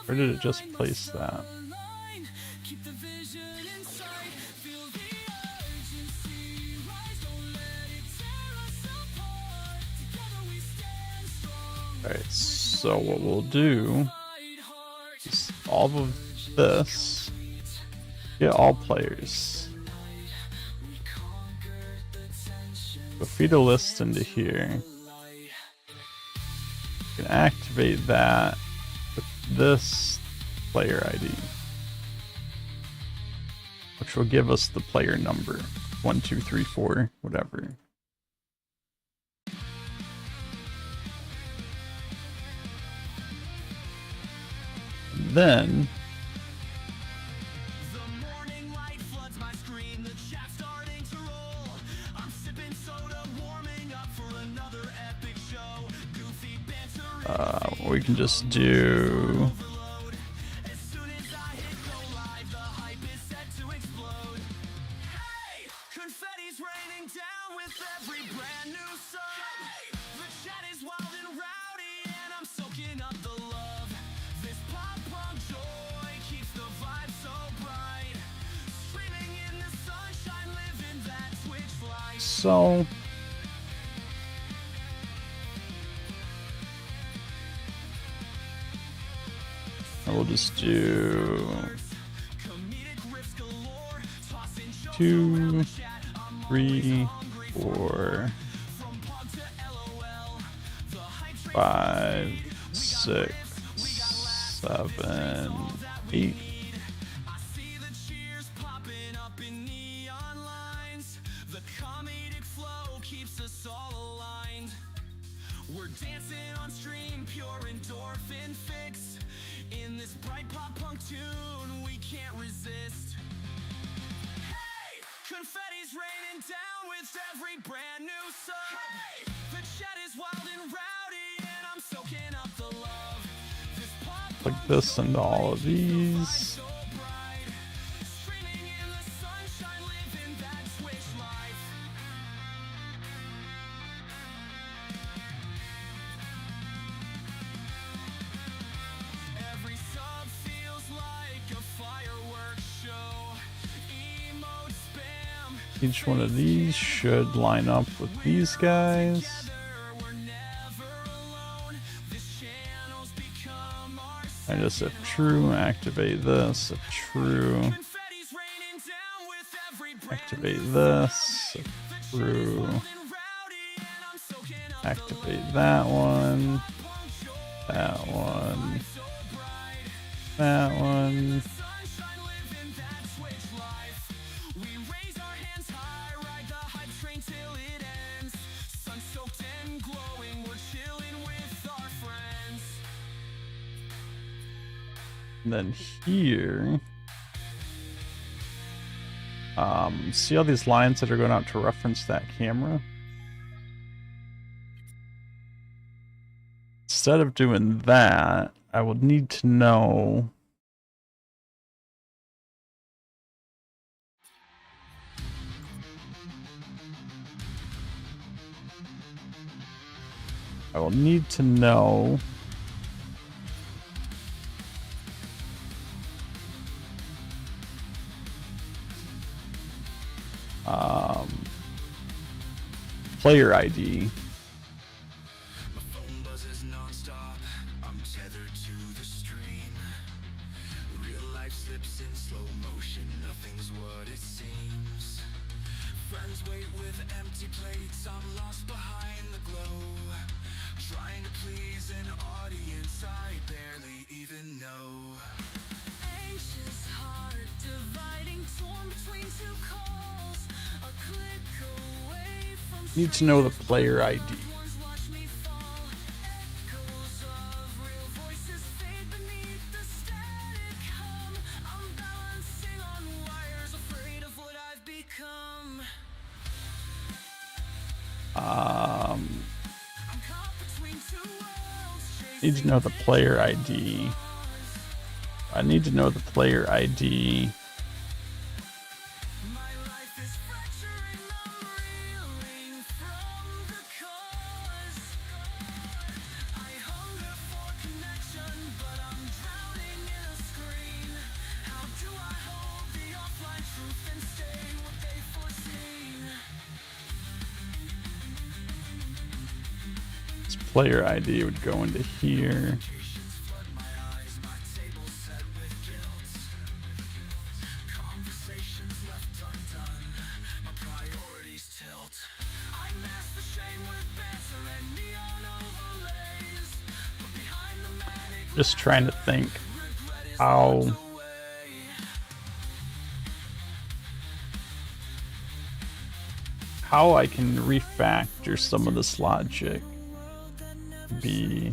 Where did it just place that? Align, keep the vision in sight. Feel the urgency rise. Don't let it tear us apart. Together we stand strong. Alright, so what we'll do Fight hard. is all of this. Get all players. We'll feed a list into here. We can activate that with this player ID, which will give us the player number 1, 2, 3, 4, whatever. Then The morning light floods my screen, the chat starting to roll. I'm sipping soda, warming up for another epic show. Goofy banter we can just do overload. As soon as I hit go live, the hype is set to explode. Hey, confetti's raining down with every brand new song. The chat is wild and rowdy, and I'm soaking up the love. This pop punk joy keeps the vibe so bright. Streaming in the sunshine, living that Twitch life. so. And we'll just do Comedic riffs galore, tossing jokes 2, chat. I'm 3, 4, from pub to LOL. The hype train 5, 6, 7, 8. I see the cheers popping up in neon lines. The comedic flow keeps us all aligned. We're dancing on stream, pure endorphin fix. In this bright pop punk tune, we can't resist. Hey, confetti's raining down with every brand new song. Hey, the chat is wild and rowdy, and I'm soaking up the love. This pop Like this and all of these. so bright, streaming in the sunshine, living that Twitch life. Every sub feels like a fireworks show. Emote spam. Each one of these should line up with these guys. We're never alone. This channel's become our And just if true, activate this. If true, confetti's raining down with every brand activate this. If true, and rowdy, and I'm soaking up activate that one. That one. That one. Sunshine living that Twitch life. We raise our hands high, ride the hype train till it ends. Sun soaked and glowing, we're chilling with our friends. And then here. See all these lines that are going out to reference that camera? Instead of doing that, I would need to know I will need to know player ID. My phone buzzes non-stop, I'm tethered to the stream. Real life slips in slow motion, nothing's what it seems. Friends wait with empty plates, I'm lost behind the glow. Trying to please an audience I barely even know. Anxious heart dividing, torn between two calls. A click away from Need to know the player ID. ones watch me fall. Echoes of real voices fade beneath the static hum. I'm balancing on wires, afraid of what I've become. I'm caught between two worlds, Need to know the player ID. I need to know the player ID. my life is fracturing, I'm reeling from the cause. I hunger for connection, but I'm drowning in a screen. How do I hold the offline truth and stay what they foreseen? This player ID would go into here. Flood my eyes, my table set with guilt. Conversations left undone, my priorities tilt. I mask the shame with banter and neon overlays, but behind the manic Just trying to think regret is how away. how I can refactor some of this logic to be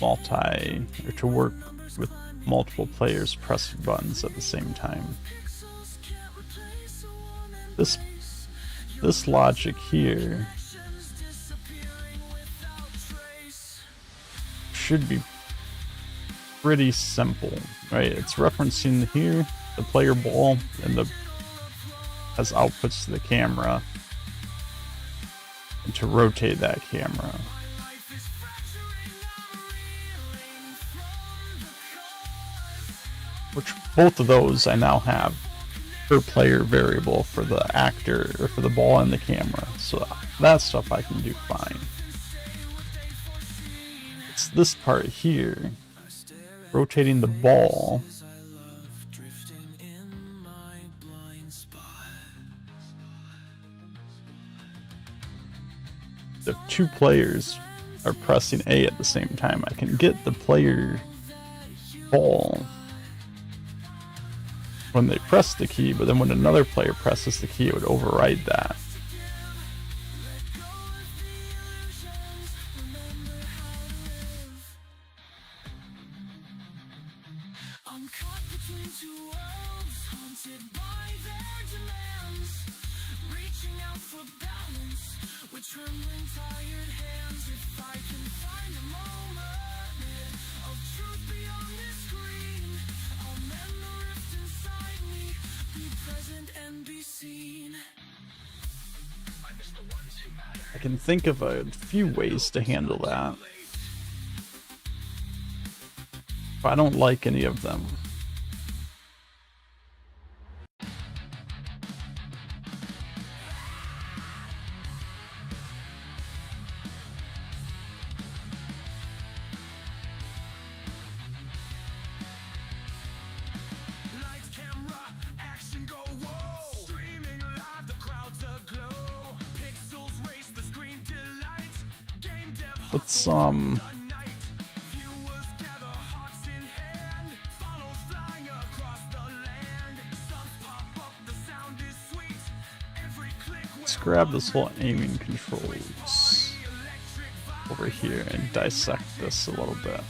multi or to work with multiple players pressing buttons at the same time. This logic here should be pretty simple, right? It's referencing here the player ball and the has outputs to the camera and to rotate that camera. Which both of those I now have per player variable for the actor or for the ball and the camera. So that stuff I can do fine. It's this part here, rotating the ball. If two players are pressing A at the same time, I can get the player ball when they press the key, but then when another player presses the key, it would override that. I'm caught between two worlds, haunted by their demands. Reaching out for balance with trembling, tired hands. If I can find a moment of truth beyond this screen, I'll mend the rift inside me, be present and be seen. I can think of a few ways to handle that. But I don't like any of them. Lights, camera, action, go, whoa. Streaming live, the crowds aglow. Pixels race the screen delight. Game dev Let's night. Viewers gather, hearts Let's grab this whole aiming controls over here and dissect this a little bit.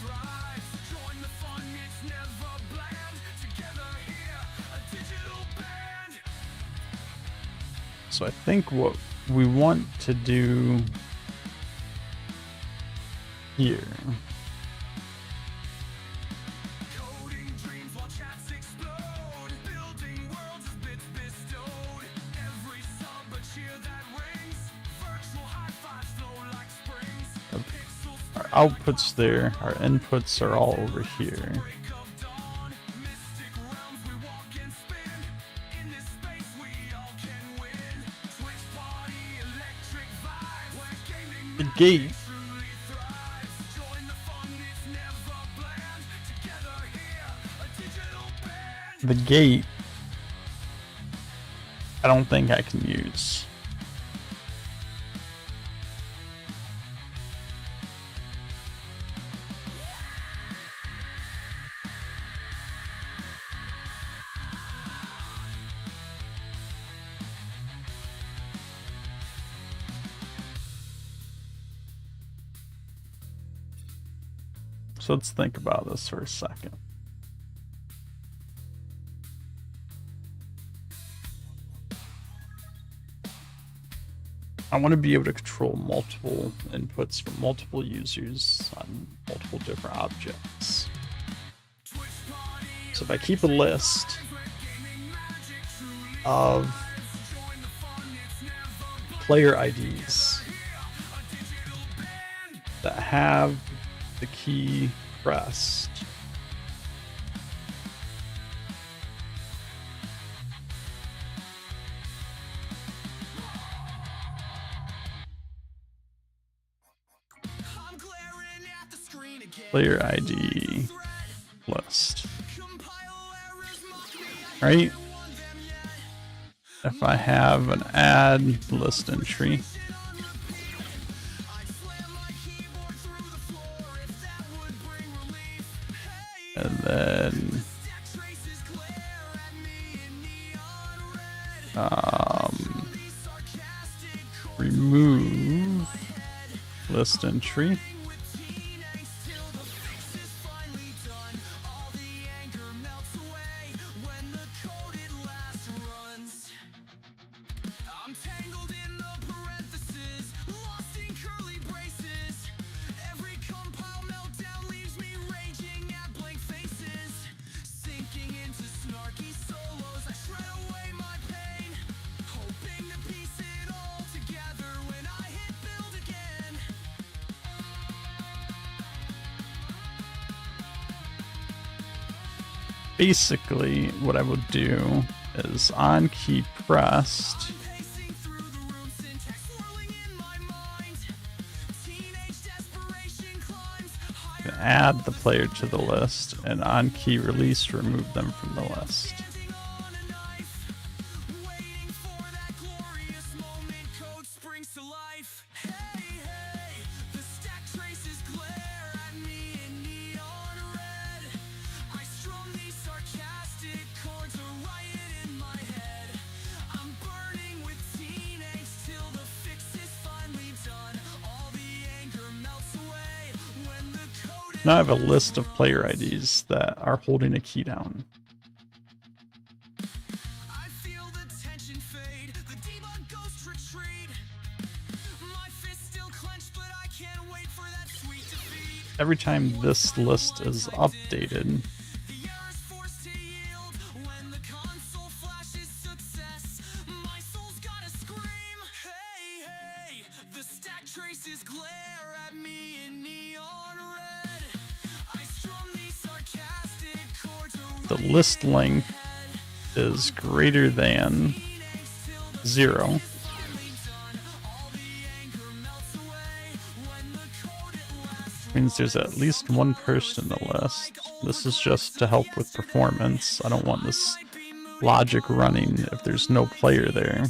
So I think what we want to do here our outputs there, our inputs are all over here. The gate I don't think I can use. So let's think about this for a second. I want to be able to control multiple inputs from multiple users on multiple different objects. So if I keep a list of player IDs that have the key pressed, player ID list, right? If I have an add list entry, and then remove list entry. Basically, what I would do is on key pressed, add the player to the list, and on key release, remove them from the list. Now I have a list of player IDs that are holding a key down. Every time this list is updated, the list length is greater than 0. Means there's at least one person in the list. This is just to help with performance. I don't want this logic running if there's no player there.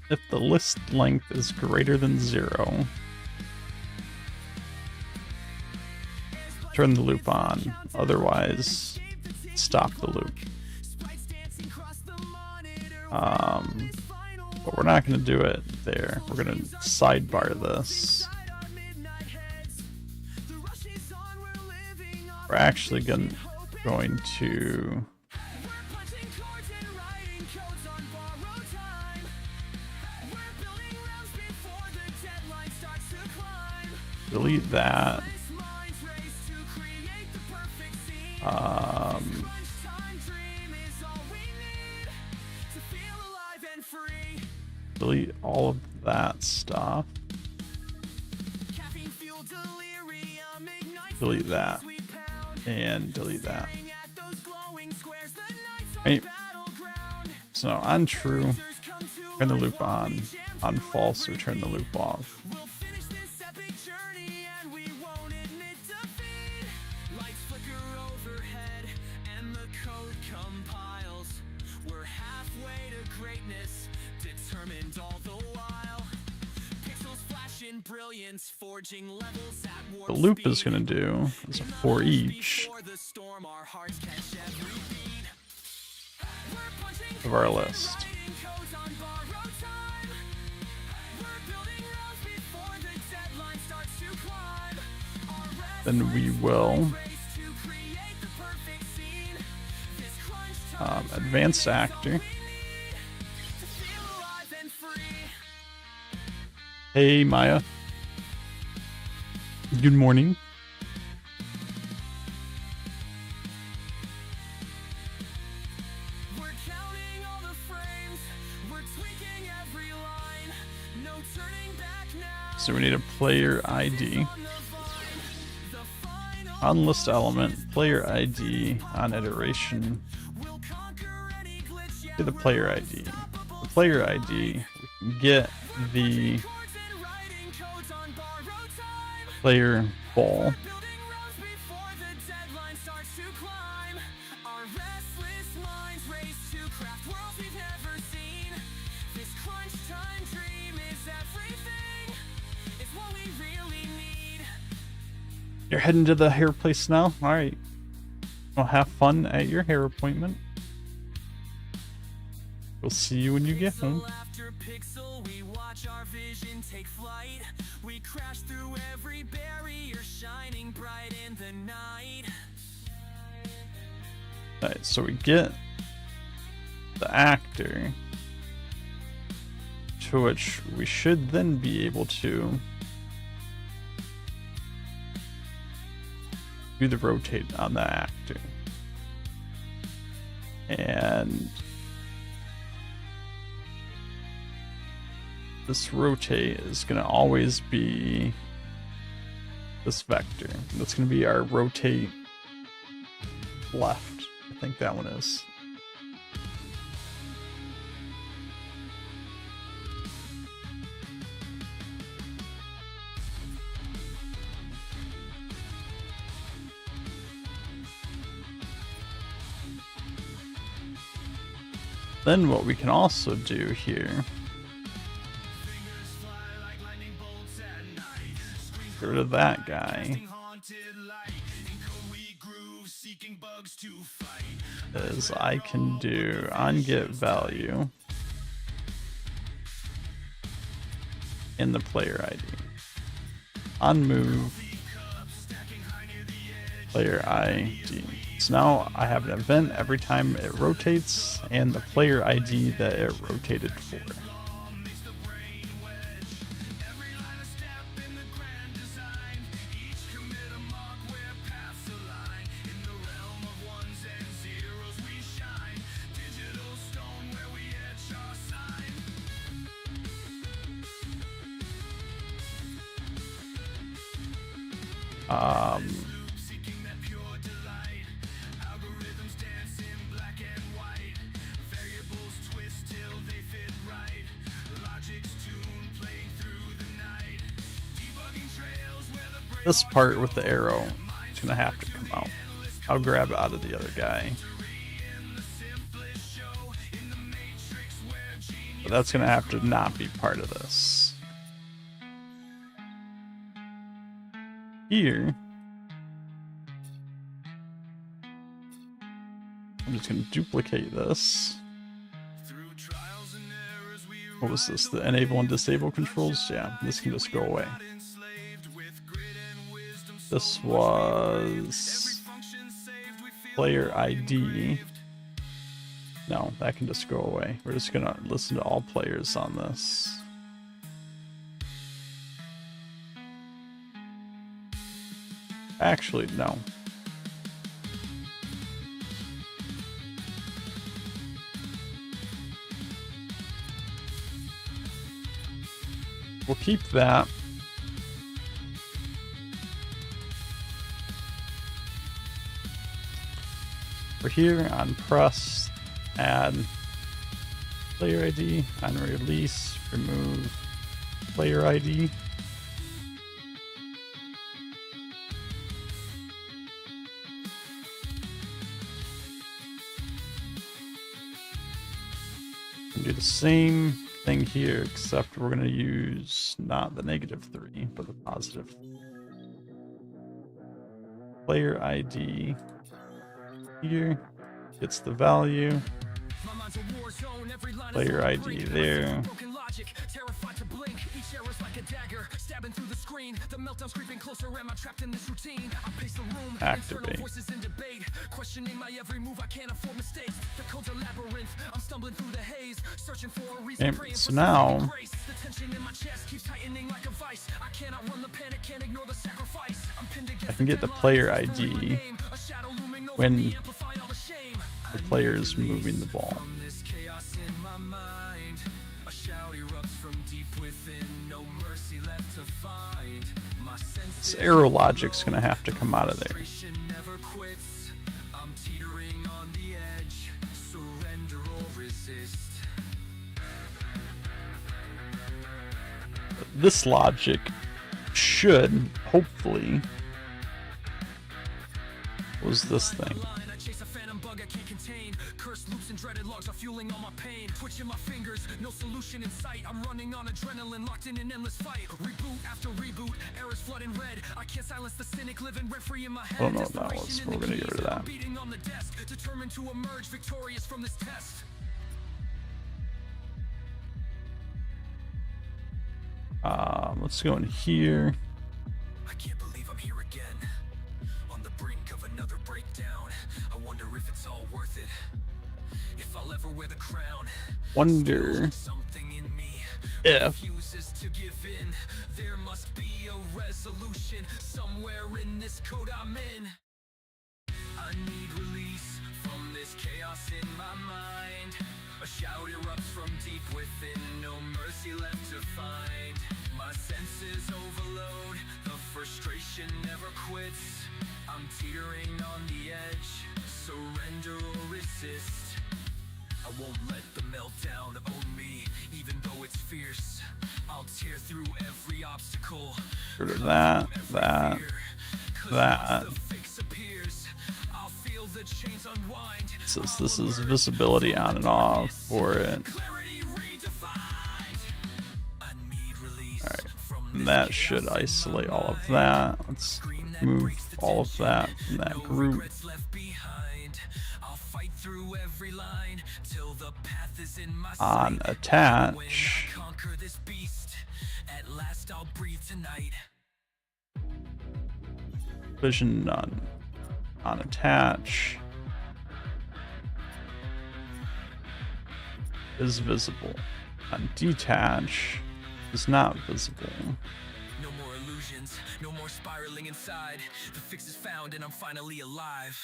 If the list length is greater than 0, turn the loop on. Otherwise, stop the loop. But we're not going to do it there. We're going to sidebar this. We're actually going to delete that. Delete all of that stuff. Delete that. And delete that. Right. So on true, turn the loop on false, or turn the loop off. The loop is going to do is a for each of our list. Then we will advanced actor. Hey Maya. Good morning. We're counting all the frames, we're tweaking every line, no turning back now. So we need a player ID. On list element, player ID on iteration. Get the player ID. The player ID, we can get the player ball. You're heading to the hair place now? Alright. Well, have fun at your hair appointment. We'll see you when you get home. We watch our vision take flight. We crash through every barrier, shining bright in the night. Alright, so we get the actor, to which we should then be able to do the rotate on the actor. And this rotate is going to always be this vector. That's going to be our rotate left. I think that one is. Then what we can also do here, get rid of that guy, is I can do on get value in the player ID, on move player ID. So now I have an event every time it rotates and the player ID that it rotated for. This part with the arrow is gonna have to come out. I'll grab it out of the other guy. But that's gonna have to not be part of this. Here, I'm just gonna duplicate this. What was this? The enable and disable controls? Yeah, this can just go away. This was player ID. No, that can just go away. We're just gonna listen to all players on this. Actually, no. We'll keep that. We're here on press, add player ID, on release, remove player ID. And do the same thing here, except we're going to use not the -3, but the positive. Player ID here gets the value. Player ID there. Terrified to blink, each error's like a dagger, stabbing through the screen. The meltdown's creeping closer. Am I trapped in this routine? I pace the room, Activate. internal voices in debate, questioning my every move. I can't afford mistakes. The code's a labyrinth. I'm stumbling through the haze, searching for a reason. Okay, so now The tension in my chest keeps tightening like a vice. I cannot run the panic, can't ignore the sacrifice. I'm pinned against I can get the player ID when the player is moving the ball. This chaos in my mind, a shout erupts from deep within. No mercy left to find. My This arrow logic's gonna have to come out of there. frustration never quits. I'm teetering on the edge. Surrender or resist. This logic should, hopefully, was this thing. I chase a phantom bug I can't contain. Cursed loops and dreaded logs are fueling all my pain. Twitching my fingers, no solution in sight. I'm running on adrenaline, locked in an endless fight. Reboot after reboot, errors flooding red. I can't silence the cynic living rent free in my head. I don't know what that was, but we're gonna get rid of that. Beating on the desk, determined to emerge victorious from this test. Let's go in here. I can't believe I'm here again, on the brink of another breakdown. I wonder if it's all worth it, if I'll ever wear the crown. Wonder Something in me if refuses to give in. There must be a resolution somewhere in this code I'm in. I need release from this chaos in my mind. A shout erupts from deep within, no mercy left to find. My senses overload, the frustration never quits. I'm teetering on the edge, surrender or resist. I won't let the meltdown own me, even though it's fierce. I'll tear through every obstacle. rid of that, that, that. The fix appears. I'll feel the chains unwind. So this is visibility on and off for it. Clarity redefined. I need release from And that should isolate all of that. Let's move all of that from that group. regrets left behind. I'll fight through every line till the path is in my On sight. When attach, I conquer this beast, at last I'll breathe tonight. vision none. On attach is visible. On detach is not visible. No more illusions, no more spiraling inside. The fix is found and I'm finally alive.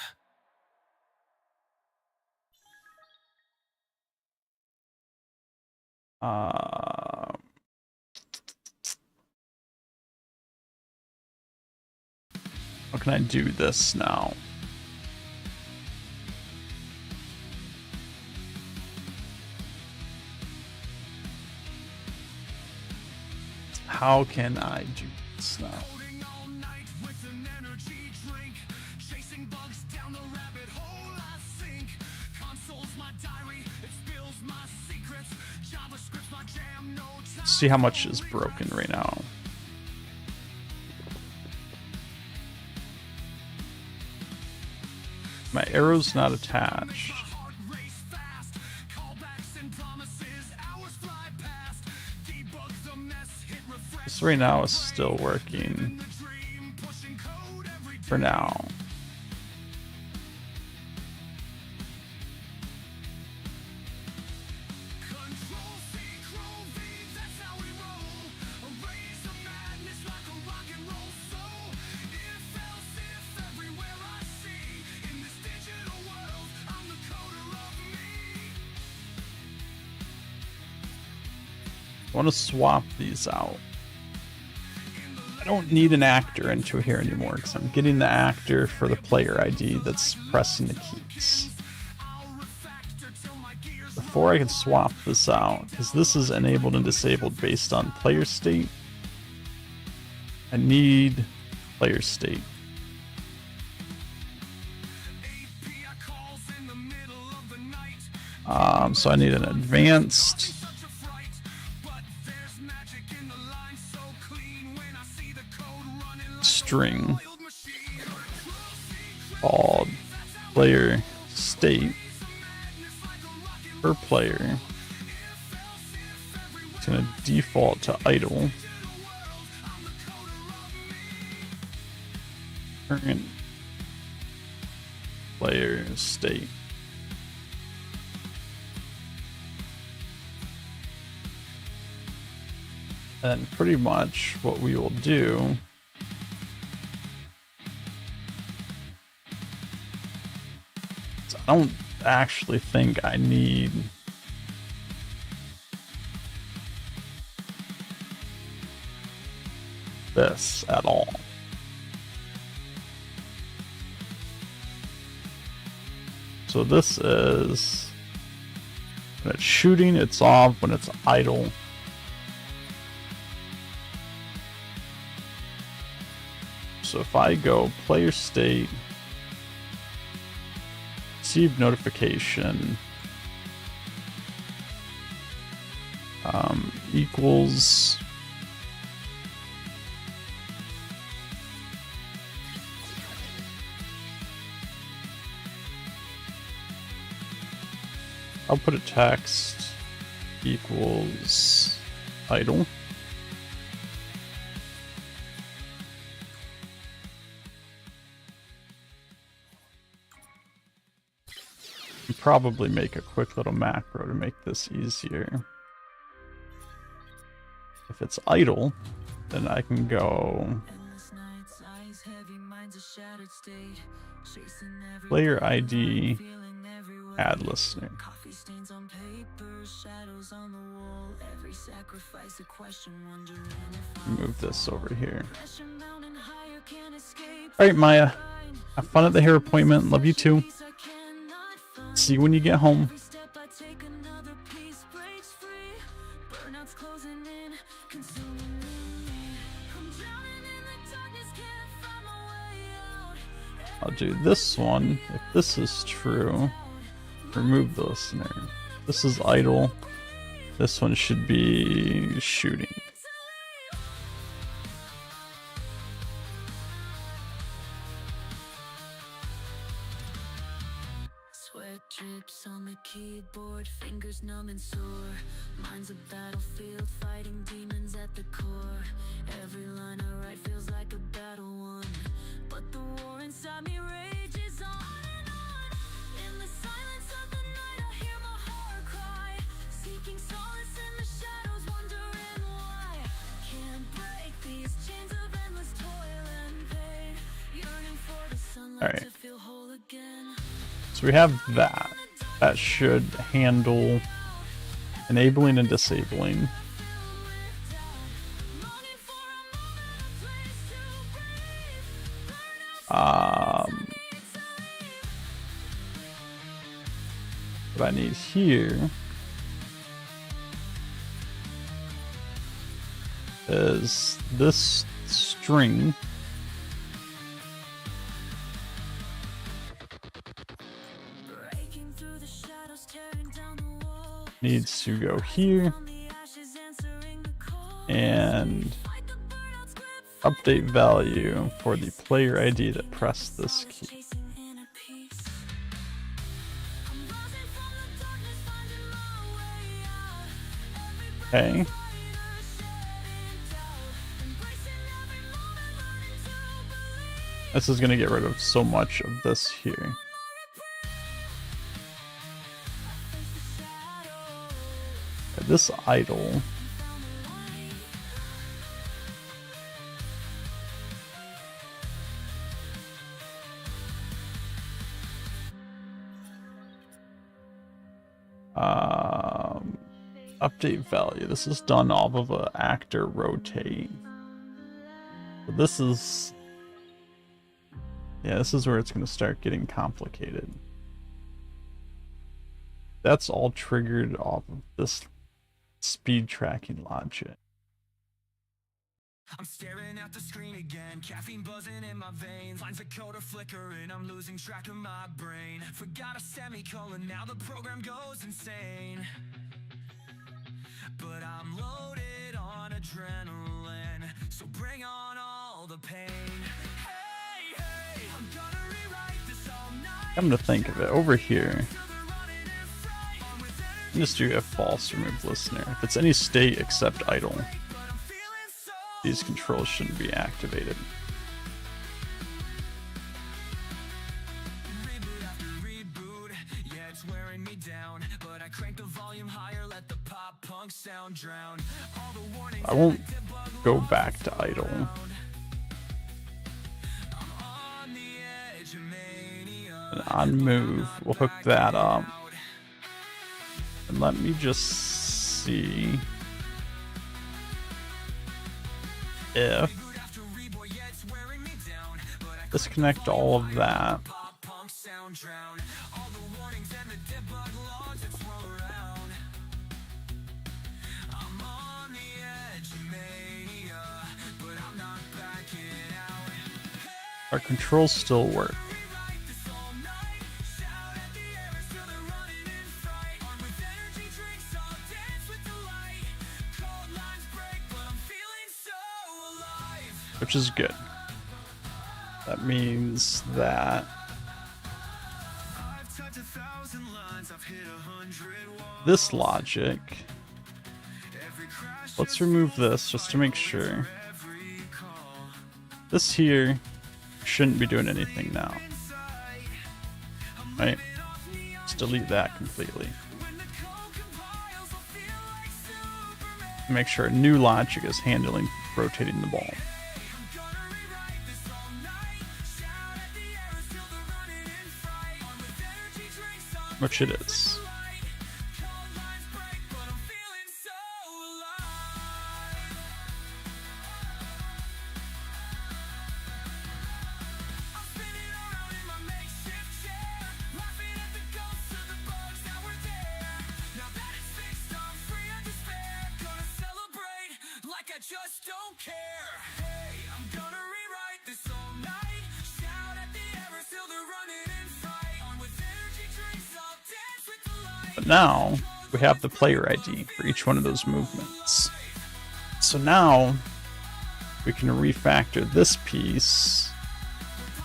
How can I do this now? How can I do this now? Coding all night with an energy drink. Chasing bugs down the rabbit hole I sink. Console's my diary, it spills my secrets. JavaScript see how much is broken right now. My arrow's not attached. Heart race fast. Callbacks and promises, hours fly past. Debug the mess, hit refresh. This right now is still working Dream, pushing code every for now. Control C, Control V, that's how we roll. A raise of madness like a rock and roll soul. If else if everywhere I see. In this digital world, I'm the coder of me. I want to swap these out. I don't need an actor into here anymore because I'm getting the actor for the player ID that's pressing the keys. I'll refactor till my gears Before I can swap this out, because this is enabled and disabled based on player state, I need player state. API calls in the middle of the night. So I need an advanced Such a fright, but there's magic in the line so clean when I see the code running like string a oiled machine. called player state per player. It's going to default to idle. Current player state. And pretty much what we will do is I don't actually think I need this at all. So this is when it's shooting, it's off. When it's idle, so if I go player state, receive notification, equals I'll put a text equals idle. Probably make a quick little macro to make this easier. If it's idle, then I can go Endless nights, eyes heavy, minds a shattered state. Chasing every player breath, ID, feeling every way. add listener. Coffee stains on paper, shadows on the wall. Every sacrifice a question, wondering if I'm Move this over here. pressure mountain higher, can't escape. Alright, Maya. Have fun at the hair appointment. Love you too. Peace I cannot find. See you when you get home. Every step I take, another piece breaks free. Burnout's closing in, consuming me. I'm drowning in the darkness, can't find my way out. I'll do this one. If this is true, remove the listener. This is idle. This one should be shooting. Sweat drips on the keyboard, fingers numb and sore. Mind's a battlefield, fighting demons at the core. Every line I write feels like a battle won, but the war inside me rages on and on. In the silence of the night I hear my heart cry, seeking solace in the shadows, wondering why. Can't break these chains of endless toil and pain, yearning for the sunlight Alright. to feel whole again. So we have that. That should handle enabling and disabling. What I need here is this string Breaking through the shadows, tearing down the wall. needs to go here. On the ashes, answering the call. and update value for the player ID that pressed this key. Okay. This is going to get rid of so much of this here. This idle. Update value. This is done off of an actor rotate. So this is, yeah, this is where it's going to start getting complicated. That's all triggered off of this speed tracking logic. I'm staring at the screen again, caffeine buzzing in my veins. Lines of code are flickering, I'm losing track of my brain. Forgot a semicolon, now the program goes insane. But I'm loaded on adrenaline, so bring on all the pain. Hey, hey, I'm gonna rewrite this all night. Come to think of it, over here, just do if false, remove listener. If it's any state except idle, these controls shouldn't be activated. Reboot after reboot, yeah, it's wearing me down. But I crank the volume higher, let the pop punk sound drown. All the warnings I won't go back to idle. on the edge of mania. And on move, we'll hook that up. And let me just see if Reboot after reboot, yeah, it's wearing me down. But I disconnect all of that. pop punk sound drown. All the warnings and the debug logs that swirl around. I'm on the edge of mania, but I'm not backing out. Our controls still work. Rewrite this all night. Shout at the errors till they're running in fright. Armed with energy drinks, I'll dance with the light. Cold lines break, but I'm feeling so alive. Which is good. That means that I've touched 1,000 lines, I've hit 100 walls. this logic, Every crash, let's remove this just to make sure. every call. This here shouldn't be doing anything now. Right? Just delete that completely. When the code compiles, I'll feel like Superman. Make sure new logic is handling rotating the ball, I'm gonna rewrite this all night. Shout at the errors till they're running in fright. Armed with energy drinks, I'll which it is. light. Cold lines break, but I'm feeling so alive. I'm spinning around in my makeshift chair, laughing at the ghosts of the bugs that were there. Now that it's fixed, I'm free of despair. Gonna celebrate like I just don't care. Hey, I'm gonna rewrite this all night. Shout at the errors till they're running in fright. Armed with energy drinks, I'll dance with the light. But now we have the player ID for each one of those movements. So now we can refactor this piece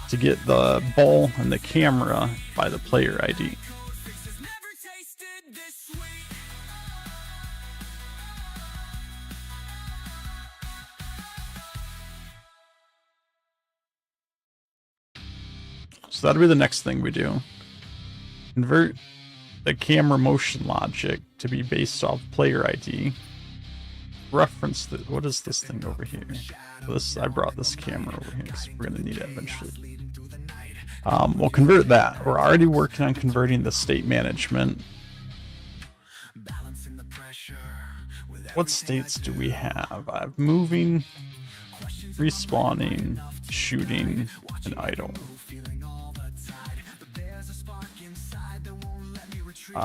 to get the ball and the camera by the player ID. Code fixes never tasted this sweet. So that'll be the next thing we do. Convert the camera motion logic to be based off player ID. Reference the, what is this thing over here? This, I brought this camera over here because we're gonna need it eventually. We'll convert that. We're already working on converting the state management. Balancing the pressure with What states do we have? I have moving, respawning, shooting, and idle. feeling all the tide. But there's a spark inside that won't let me retreat.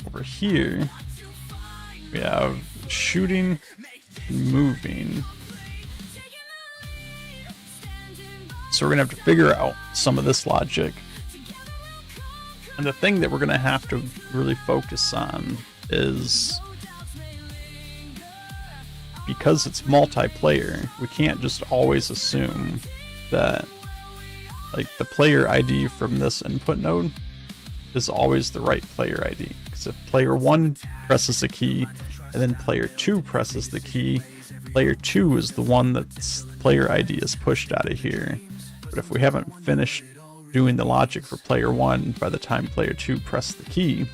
Over here, we have shooting, and moving. So we're gonna have to figure out some of this logic. And the thing that we're gonna have to really focus on is because it's multiplayer, we can't just always assume that like the player ID from this input node is always the right player ID. Because if player 1 presses a key and then player 2 presses the key, player 2 is the one that's player ID is pushed out of here. But if we haven't finished doing the logic for player 1 by the time player 2 pressed the key,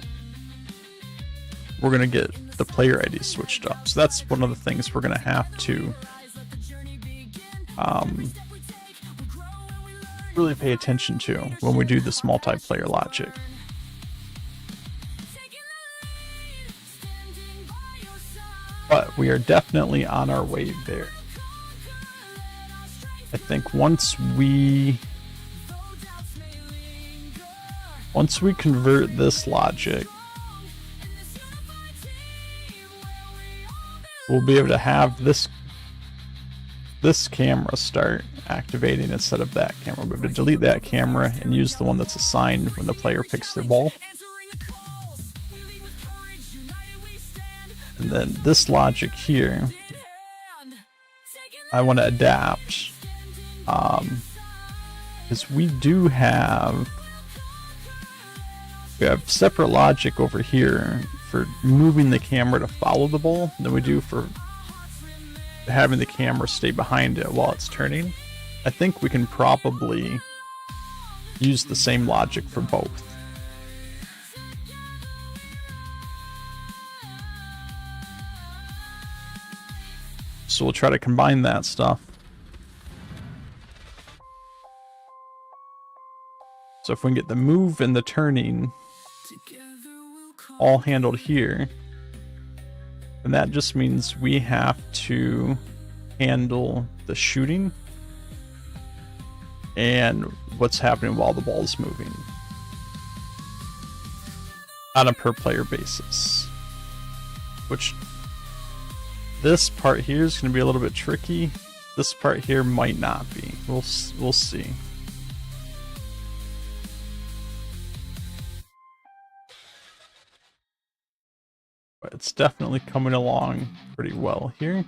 we're going to get the player ID switched up. So that's one of the things we're going to have to really pay attention to when we do this multiplayer logic. But we are definitely on our way there. I think once we convert this logic, we'll be able to have this camera start activating instead of that camera. We'll be able to delete that camera and use the one that's assigned when the player picks their ball. And then this logic here, I want to adapt, because we have separate logic over here for moving the camera to follow the ball than we do for having the camera stay behind it while it's turning. I think we can probably use the same logic for both. So we'll try to combine that stuff. So if we can get the move and the turning all handled here, then that just means we have to handle the shooting and what's happening while the ball is moving on a per player basis. Which this part here is going to be a little bit tricky. This part here might not be. We'll see. But it's definitely coming along pretty well here.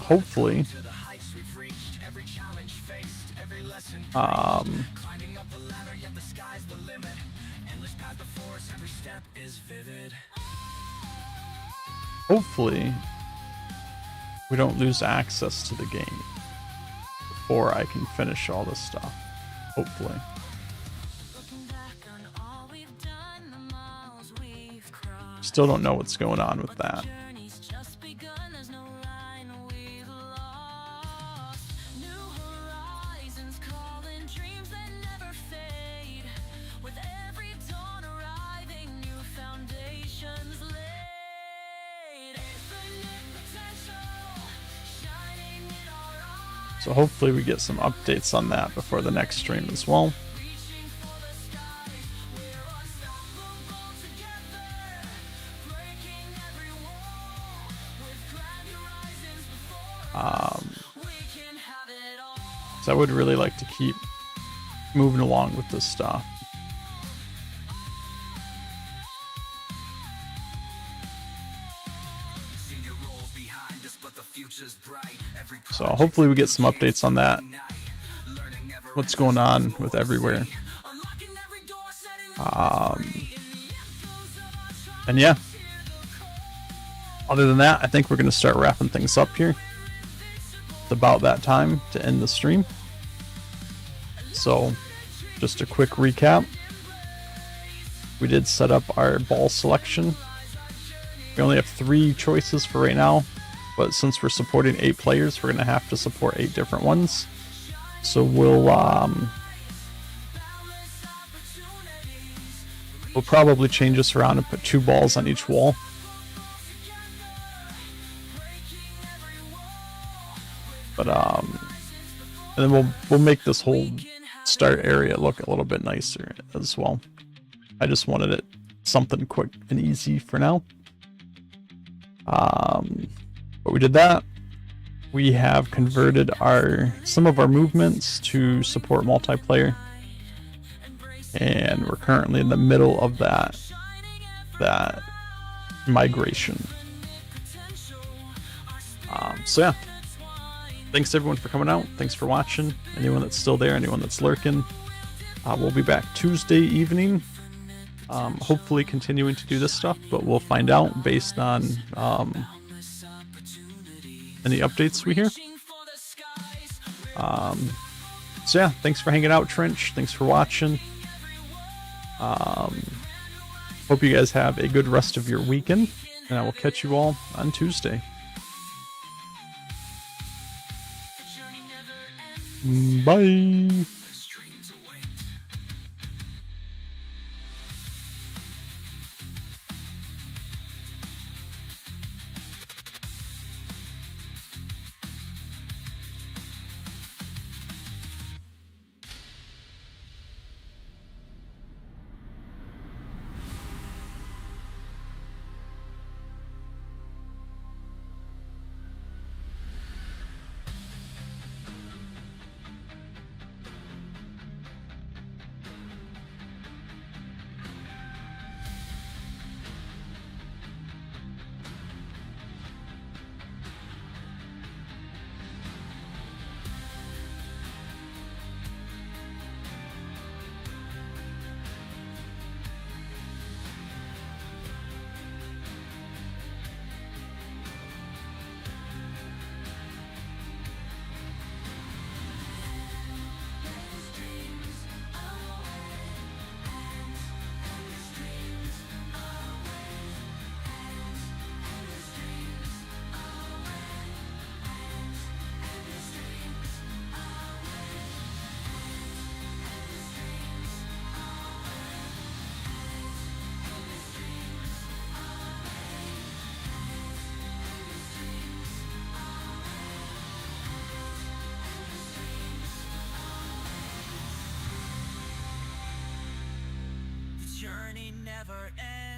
Hopefully, hopefully we don't lose access to the game before I can finish all this stuff. Hopefully. Still don't know what's going on with that. So hopefully we get some updates on that before the next stream as well. So I would really like to keep moving along with this stuff. So hopefully we get some updates on that. What's going on with everywhere. And yeah. Other than that, I think we're going to start wrapping things up here. It's about that time to end the stream. So just a quick recap. We did set up our ball selection. We only have 3 choices for right now. But since we're supporting 8 players, we're going to have to support 8 different ones. So we'll probably change this around and put 2 balls on each wall. But and then we'll make this whole start area look a little bit nicer as well. I just wanted it something quick and easy for now. But we did that. We have converted some of our movements to support multiplayer. and we're currently in the middle of that migration. So yeah, thanks everyone for coming out. Thanks for watching. Anyone that's still there, anyone that's lurking. We'll be back Tuesday evening. Hopefully continuing to do this stuff, but we'll find out based on any updates we hear. So yeah, thanks for hanging out, Trench. Thanks for watching. Hope you guys have a good rest of your weekend, and I will catch you all on Tuesday. Bye. The journey never ends.